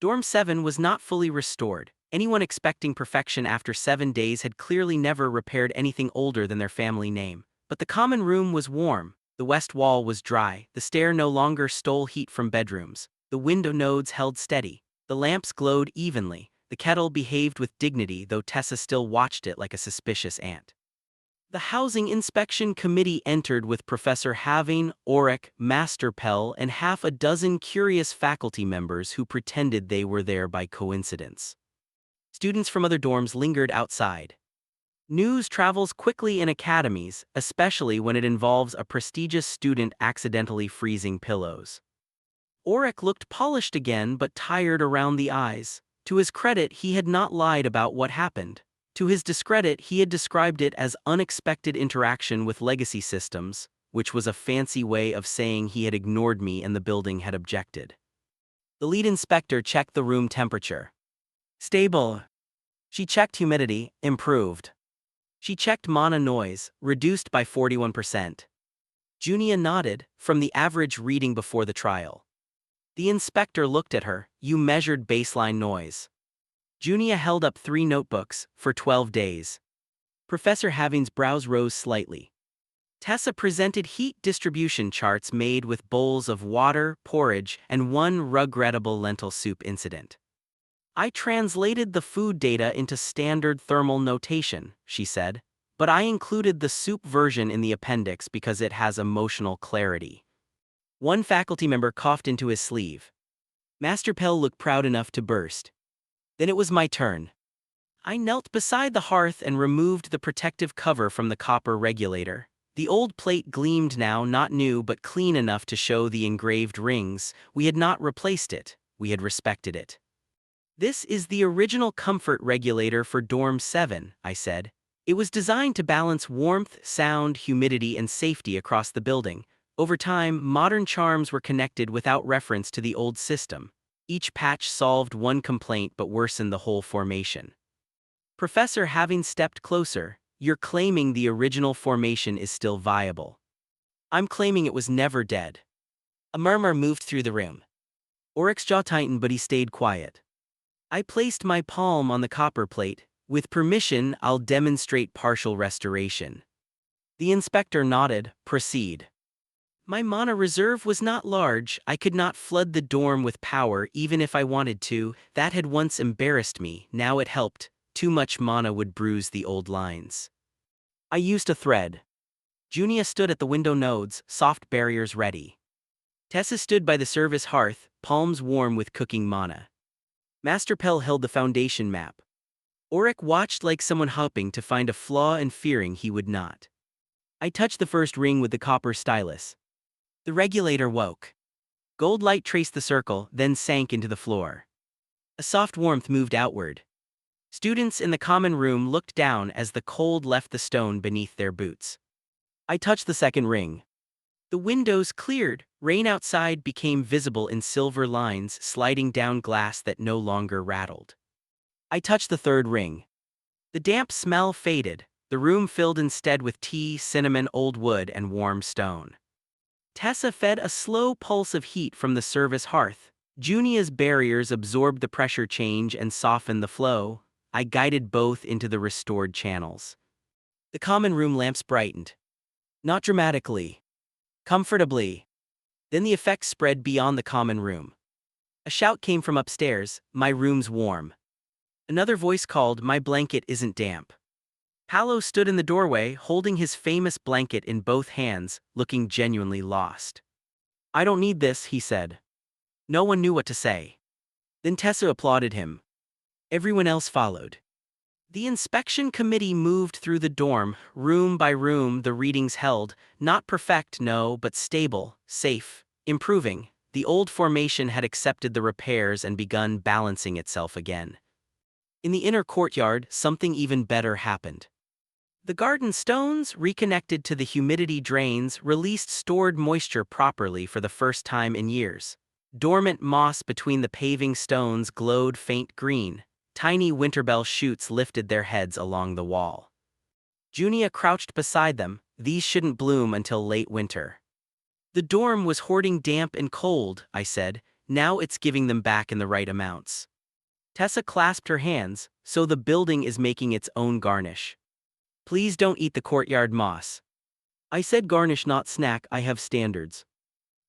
Dorm 7 was not fully restored. Anyone expecting perfection after 7 days had clearly never repaired anything older than their family name. But the common room was warm, the west wall was dry, the stair no longer stole heat from bedrooms, the window nodes held steady, the lamps glowed evenly, the kettle behaved with dignity though Tessa still watched it like a suspicious ant. The Housing Inspection Committee entered with Professor Having, Oryx, Master Pell, and half a dozen curious faculty members who pretended they were there by coincidence. Students from other dorms lingered outside. News travels quickly in academies, especially when it involves a prestigious student accidentally freezing pillows. Oryx looked polished again but tired around the eyes. To his credit, he had not lied about what happened. To his discredit, he had described it as unexpected interaction with legacy systems, which was a fancy way of saying he had ignored me and the building had objected. The lead inspector checked the room temperature. Stable. She checked humidity, improved. She checked mana noise, reduced by 41%. Junia nodded, from the average reading before the trial. The inspector looked at her. You measured baseline noise. Junia held up 3 notebooks, for 12 days. Professor Having's brows rose slightly. Tessa presented heat distribution charts made with bowls of water, porridge, and one regrettable lentil soup incident. I translated the food data into standard thermal notation, she said, but I included the soup version in the appendix because it has emotional clarity. One faculty member coughed into his sleeve. Master Pell looked proud enough to burst. Then it was my turn. I knelt beside the hearth and removed the protective cover from the copper regulator. The old plate gleamed now, not new but clean enough to show the engraved rings. We had not replaced it, we had respected it. This is the original comfort regulator for Dorm 7, I said. It was designed to balance warmth, sound, humidity, and safety across the building. Over time, modern charms were connected without reference to the old system. Each patch solved one complaint but worsened the whole formation. Professor Having stepped closer. You're claiming the original formation is still viable. I'm claiming it was never dead. A murmur moved through the room. Oryx's jaw tightened but he stayed quiet. I placed my palm on the copper plate. With permission, I'll demonstrate partial restoration. The inspector nodded. Proceed. My mana reserve was not large. I could not flood the dorm with power even if I wanted to. That had once embarrassed me, now it helped. Too much mana would bruise the old lines. I used a thread. Junia stood at the window nodes, soft barriers ready. Tessa stood by the service hearth, palms warm with cooking mana. Master Pell held the foundation map. Oryx watched like someone hoping to find a flaw and fearing he would not. I touched the first ring with the copper stylus. The regulator woke. Gold light traced the circle, then sank into the floor. A soft warmth moved outward. Students in the common room looked down as the cold left the stone beneath their boots. I touched the second ring. The windows cleared, Rain outside became visible in silver lines sliding down glass that no longer rattled. I touched the third ring. The damp smell faded, the room filled instead with tea, cinnamon, old wood, and warm stone. Tessa fed a slow pulse of heat from the service hearth. Junia's barriers absorbed the pressure change and softened the flow. I guided both into the restored channels. The common room lamps brightened. Not dramatically. Comfortably. Then the effect spread beyond the common room. A shout came from upstairs, "My room's warm." Another voice called, "My blanket isn't damp." Paolo stood in the doorway, holding his famous blanket in both hands, looking genuinely lost. "I don't need this," he said. No one knew what to say. Then Tessa applauded him. Everyone else followed. The inspection committee moved through the dorm, room by room. The readings held, not perfect, no, but stable, safe, improving. The old formation had accepted the repairs and begun balancing itself again. In the inner courtyard, something even better happened. The garden stones, reconnected to the humidity drains, released stored moisture properly for the first time in years. Dormant moss between the paving stones glowed faint green. Tiny winterbell shoots lifted their heads along the wall. Junia crouched beside them. These shouldn't bloom until late winter. The dorm was hoarding damp and cold, I said. Now it's giving them back in the right amounts. Tessa clasped her hands. So the building is making its own garnish. Please don't eat the courtyard moss. I said garnish, not snack. I have standards.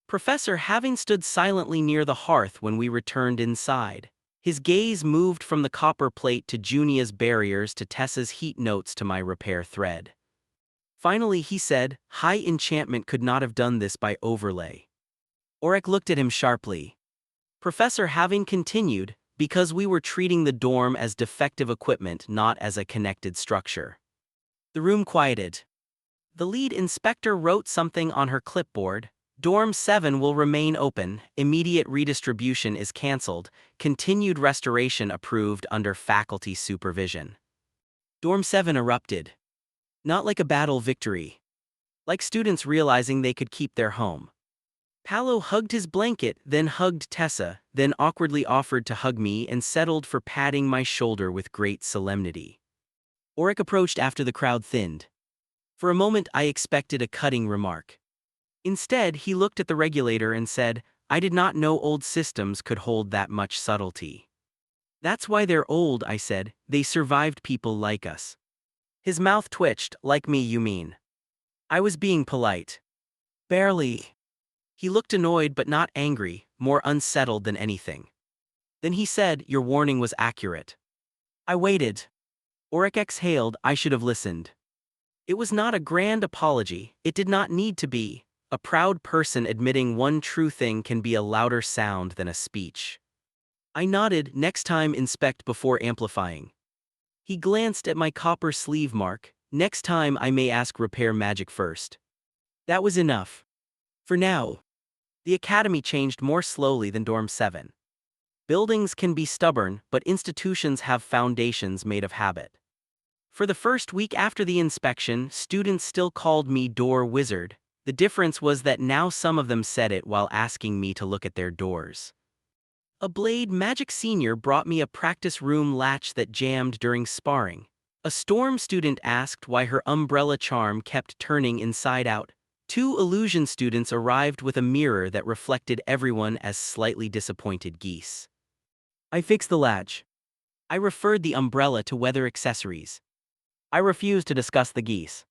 Professor Having stood silently near the hearth when we returned inside. His gaze moved from the copper plate to Junia's barriers to Tessa's heat notes to my repair thread. Finally he said, "High enchantment could not have done this by overlay." Orek looked at him sharply. Professor Having continued, "Because we were treating the dorm as defective equipment, not as a connected structure." The room quieted. The lead inspector wrote something on her clipboard. Dorm 7 will remain open, immediate redistribution is cancelled, continued restoration approved under faculty supervision. Dorm 7 erupted. Not like a battle victory. Like students realizing they could keep their home. Paolo hugged his blanket, then hugged Tessa, then awkwardly offered to hug me and settled for patting my shoulder with great solemnity. Orek approached after the crowd thinned. For a moment I expected a cutting remark. Instead, he looked at the regulator and said, "I did not know old systems could hold that much subtlety." "That's why they're old," I said. "They survived people like us." His mouth twitched. "Like me, you mean?" I was being polite. "Barely." He looked annoyed but not angry, more unsettled than anything. Then he said, "Your warning was accurate." I waited. Orek exhaled. I should have listened. It was not a grand apology. It did not need to be. A proud person admitting one true thing can be a louder sound than a speech. I nodded. "Next time inspect before amplifying." He glanced at my copper sleeve mark. "Next time I may ask repair magic first." That was enough. For now. The academy changed more slowly than Dorm 7. Buildings can be stubborn, but institutions have foundations made of habit. For the first week after the inspection, students still called me Door Wizard. The difference was that now some of them said it while asking me to look at their doors. A Blade Magic senior brought me a practice room latch that jammed during sparring. A Storm student asked why her umbrella charm kept turning inside out. 2 Illusion students arrived with a mirror that reflected everyone as slightly disappointed geese. I fixed the latch. I referred the umbrella to weather accessories. I refused to discuss the geese.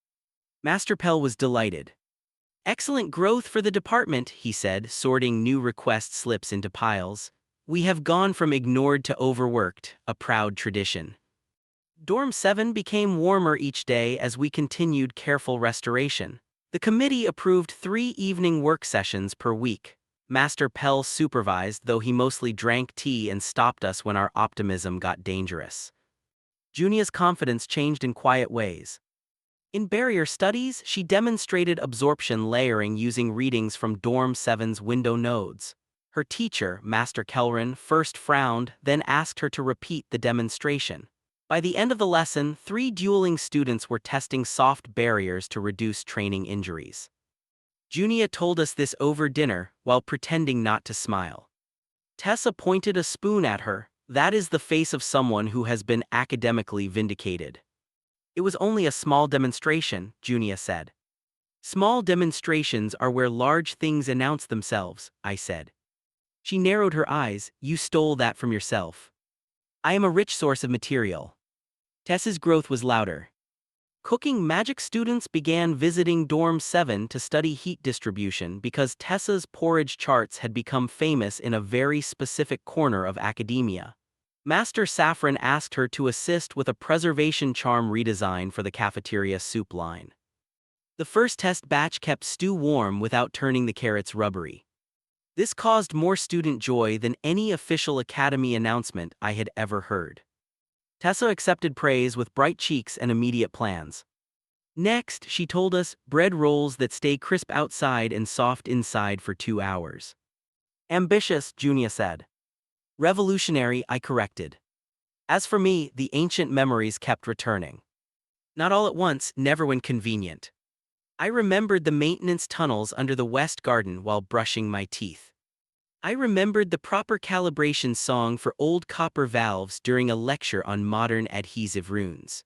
Master Pell was delighted. "Excellent growth for the department," he said, sorting new request slips into piles. "We have gone from ignored to overworked, a proud tradition." Dorm 7 became warmer each day as we continued careful restoration. The committee approved 3 evening work sessions per week. Master Pell supervised, though he mostly drank tea and stopped us when our optimism got dangerous. Junia's confidence changed in quiet ways. In barrier studies, she demonstrated absorption layering using readings from Dorm 7's window nodes. Her teacher, Master Kelrin, first frowned, then asked her to repeat the demonstration. By the end of the lesson, 3 dueling students were testing soft barriers to reduce training injuries. Junia told us this over dinner while pretending not to smile. Tessa pointed a spoon at her. That is the face of someone who has been academically vindicated. It was only a small demonstration, Junia said. Small demonstrations are where large things announce themselves, I said. She narrowed her eyes. You stole that from yourself. I am a rich source of material. Tessa's growth was louder. Cooking magic students began visiting Dorm 7 to study heat distribution because Tessa's porridge charts had become famous in a very specific corner of academia. Master Saffron asked her to assist with a preservation charm redesign for the cafeteria soup line. The first test batch kept stew warm without turning the carrots rubbery. This caused more student joy than any official academy announcement I had ever heard. Tessa accepted praise with bright cheeks and immediate plans. Next, she told us, bread rolls that stay crisp outside and soft inside for 2 hours. Ambitious, Junia said. Revolutionary, I corrected. As for me, the ancient memories kept returning. Not all at once, never when convenient. I remembered the maintenance tunnels under the West Garden while brushing my teeth. I remembered the proper calibration song for old copper valves during a lecture on modern adhesive runes.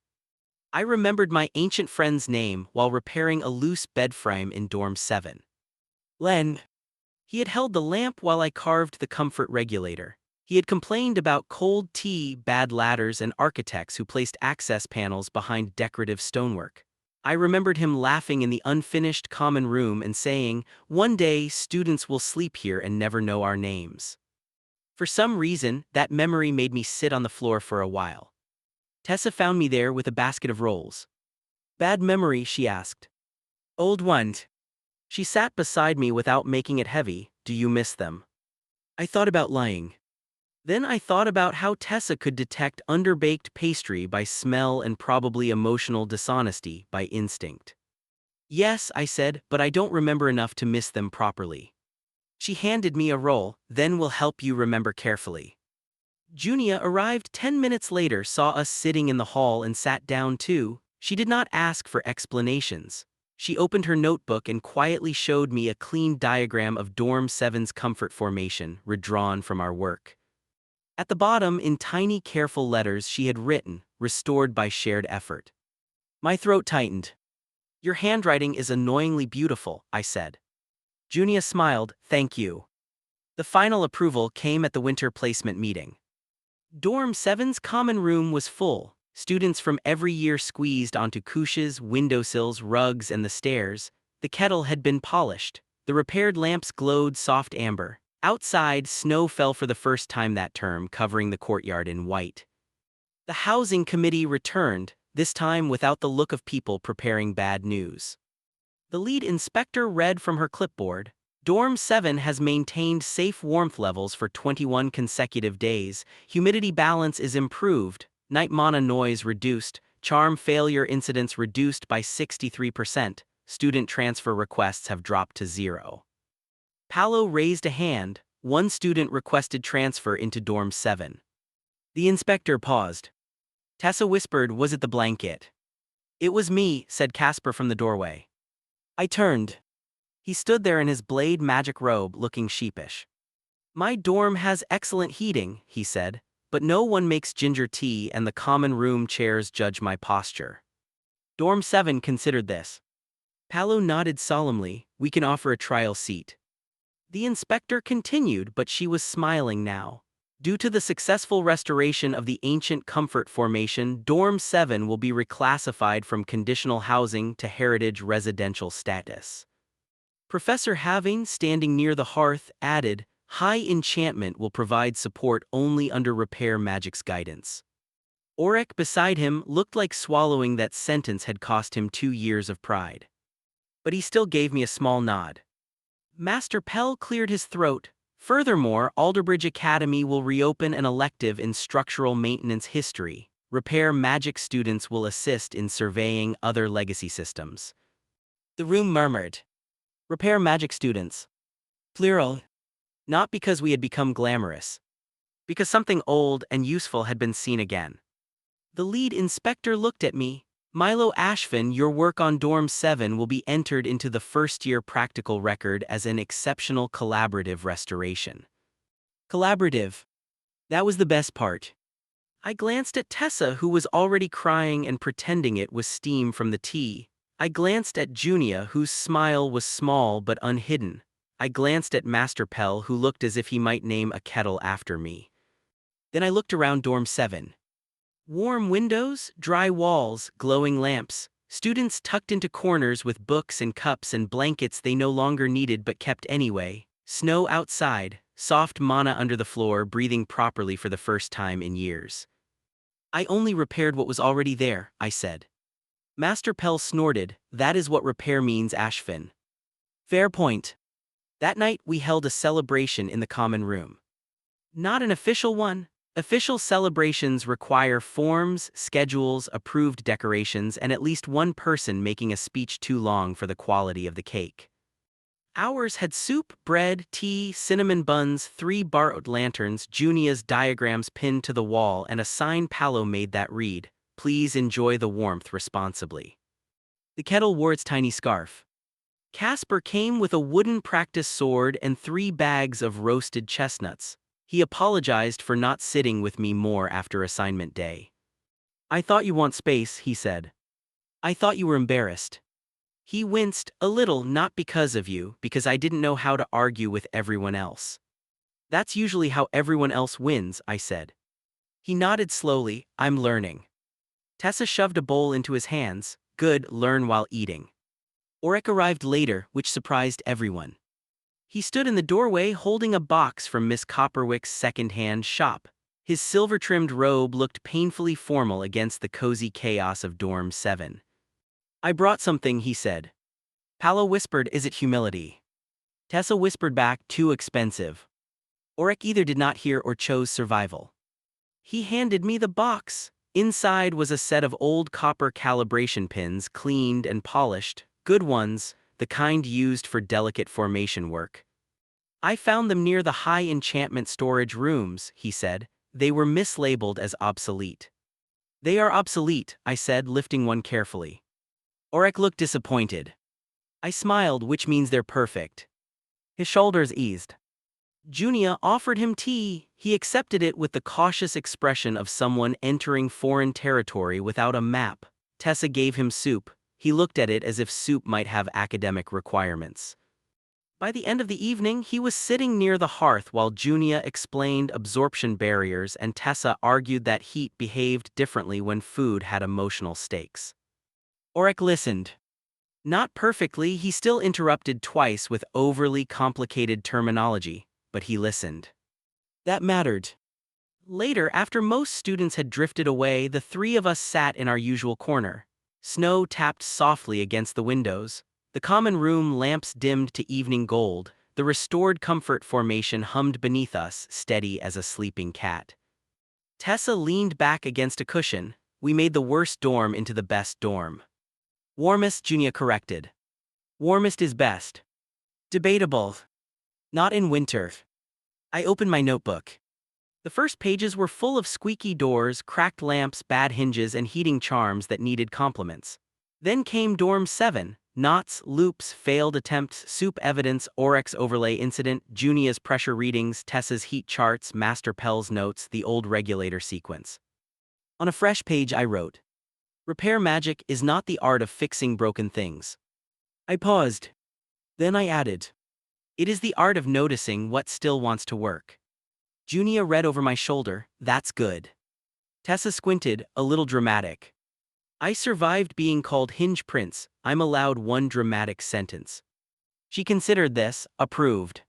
I remembered my ancient friend's name while repairing a loose bed frame in Dorm 7. Len. He had held the lamp while I carved the comfort regulator. He had complained about cold tea, bad ladders, and architects who placed access panels behind decorative stonework. I remembered him laughing in the unfinished common room and saying, "One day, students will sleep here and never know our names." For some reason, that memory made me sit on the floor for a while. Tessa found me there with a basket of rolls. Bad memory, she asked. Old one. She sat beside me without making it heavy. Do you miss them? I thought about lying. Then I thought about how Tessa could detect underbaked pastry by smell and probably emotional dishonesty by instinct. Yes, I said, but I don't remember enough to miss them properly. She handed me a roll. Then we'll help you remember carefully. Junia arrived 10 minutes later, saw us sitting in the hall and sat down too. She did not ask for explanations. She opened her notebook and quietly showed me a clean diagram of Dorm 7's comfort formation, redrawn from our work. At the bottom, in tiny careful letters, she had written, "Restored by shared effort." My throat tightened. Your handwriting is annoyingly beautiful, I said. Junia smiled, thank you. The final approval came at the winter placement meeting. Dorm 7's common room was full. Students from every year squeezed onto couches, windowsills, rugs, and the stairs. The kettle had been polished. The repaired lamps glowed soft amber. Outside, snow fell for the first time that term, covering the courtyard in white. The housing committee returned, this time without the look of people preparing bad news. The lead inspector read from her clipboard, Dorm 7 has maintained safe warmth levels for 21 consecutive days, humidity balance is improved, night mana noise reduced, charm failure incidents reduced by 63%, student transfer requests have dropped to 0. Paolo raised a hand. One student requested transfer into Dorm 7. The inspector paused. Tessa whispered, was it the blanket? It was me, said Casper from the doorway. I turned. He stood there in his blade magic robe, looking sheepish. My dorm has excellent heating, he said, but no one makes ginger tea and the common room chairs judge my posture. Dorm 7 considered this. Paolo nodded solemnly, we can offer a trial seat. The inspector continued, but she was smiling now. Due to the successful restoration of the ancient comfort formation, Dorm 7 will be reclassified from conditional housing to heritage residential status. Professor Having, standing near the hearth, added, high enchantment will provide support only under repair magic's guidance. Auric beside him looked like swallowing that sentence had cost him 2 years of pride. But he still gave me a small nod. Master Pell cleared his throat. Furthermore, Alderbridge Academy will reopen an elective in structural maintenance history. Repair magic students will assist in surveying other legacy systems. The room murmured. Repair magic students. Plural. Not because we had become glamorous. Because something old and useful had been seen again. The lead inspector looked at me. Milo Ashfen, your work on Dorm 7 will be entered into the first-year practical record as an exceptional collaborative restoration. Collaborative. That was the best part. I glanced at Tessa, who was already crying and pretending it was steam from the tea. I glanced at Junia, whose smile was small but unhidden. I glanced at Master Pell, who looked as if he might name a kettle after me. Then I looked around Dorm 7. Warm windows, dry walls, glowing lamps, students tucked into corners with books and cups and blankets they no longer needed but kept anyway, snow outside, soft mana under the floor, breathing properly for the first time in years. I only repaired what was already there, I said. Master Pell snorted. That is what repair means, Ashfen. Fair point. That night we held a celebration in the common room. Not an official one. Official celebrations require forms, schedules, approved decorations, and at least one person making a speech too long for the quality of the cake. Ours had soup, bread, tea, cinnamon buns, 3 borrowed lanterns, Junia's diagrams pinned to the wall, and a sign Palo made that read, "Please enjoy the warmth responsibly." The kettle wore its tiny scarf. Casper came with a wooden practice sword and 3 bags of roasted chestnuts. He apologized for not sitting with me more after assignment day. "I thought you want space," he said. "I thought you were embarrassed." He winced a little, not because of you, because I didn't know how to argue with everyone else. That's usually how everyone else wins, I said. He nodded slowly. I'm learning. Tessa shoved a bowl into his hands. Good, learn while eating. Orek arrived later, which surprised everyone. He stood in the doorway holding a box from Miss Copperwick's second-hand shop. His silver-trimmed robe looked painfully formal against the cozy chaos of Dorm 7. "I brought something," he said. Palo whispered, "Is it humility?" Tessa whispered back, "Too expensive." Orek either did not hear or chose survival. He handed me the box. Inside was a set of old copper calibration pins, cleaned and polished, good ones, the kind used for delicate formation work. "I found them near the high enchantment storage rooms," he said. "They were mislabeled as obsolete." "They are obsolete," I said, lifting one carefully. Orek looked disappointed. I smiled, which means they're perfect. His shoulders eased. Junia offered him tea. He accepted it with the cautious expression of someone entering foreign territory without a map. Tessa gave him soup. He looked at it as if soup might have academic requirements. By the end of the evening, he was sitting near the hearth while Junia explained absorption barriers and Tessa argued that heat behaved differently when food had emotional stakes. Orek listened. Not perfectly, he still interrupted twice with overly complicated terminology, but he listened. That mattered. Later, after most students had drifted away, the 3 of us sat in our usual corner. Snow tapped softly against the windows. The common room lamps dimmed to evening gold. The restored comfort formation hummed beneath us, steady as a sleeping cat. Tessa leaned back against a cushion. We made the worst dorm into the best dorm. Warmest, Junia corrected. Warmest is best. Debatable. Not in winter. I opened my notebook. The first pages were full of squeaky doors, cracked lamps, bad hinges, and heating charms that needed compliments. Then came Dorm 7, knots, loops, failed attempts, soup evidence, Oryx overlay incident, Junia's pressure readings, Tessa's heat charts, Master Pell's notes, the old regulator sequence. On a fresh page I wrote, "Repair magic is not the art of fixing broken things." I paused. Then I added, "It is the art of noticing what still wants to work." Junia read over my shoulder, "That's good." Tessa squinted, a little dramatic. I survived being called Hinge Prince. I'm allowed one dramatic sentence. She considered this, approved.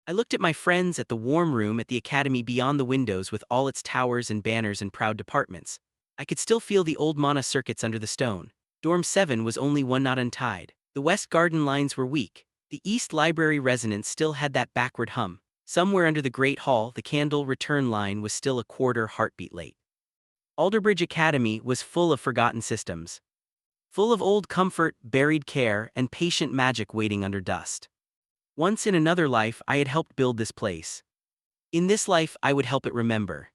I looked at my friends at the warm room at the academy beyond the windows with all its towers and banners and proud departments. I could still feel the old mana circuits under the stone. Dorm 7 was only one knot untied. The west garden lines were weak. The east library resonance still had that backward hum. Somewhere under the great hall, the candle return line was still a quarter heartbeat late. Alderbridge Academy was full of forgotten systems. Full of old comfort, buried care, and patient magic waiting under dust. Once in another life, I had helped build this place. In this life, I would help it remember.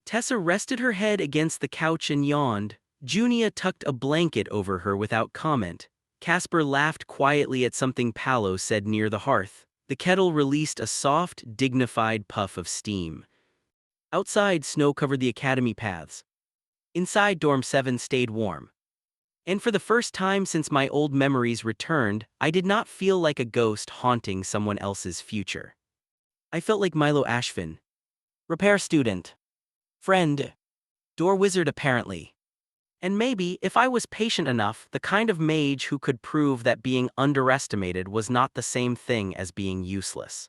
Tessa rested her head against the couch and yawned. Junia tucked a blanket over her without comment. Casper laughed quietly at something Paolo said near the hearth. The kettle released a soft, dignified puff of steam. Outside, snow covered the academy paths. Inside, Dorm 7 stayed warm. And for the first time since my old memories returned, I did not feel like a ghost haunting someone else's future. I felt like Milo Ashfen. Repair student. Friend. Door wizard apparently. And maybe, if I was patient enough, the kind of mage who could prove that being underestimated was not the same thing as being useless.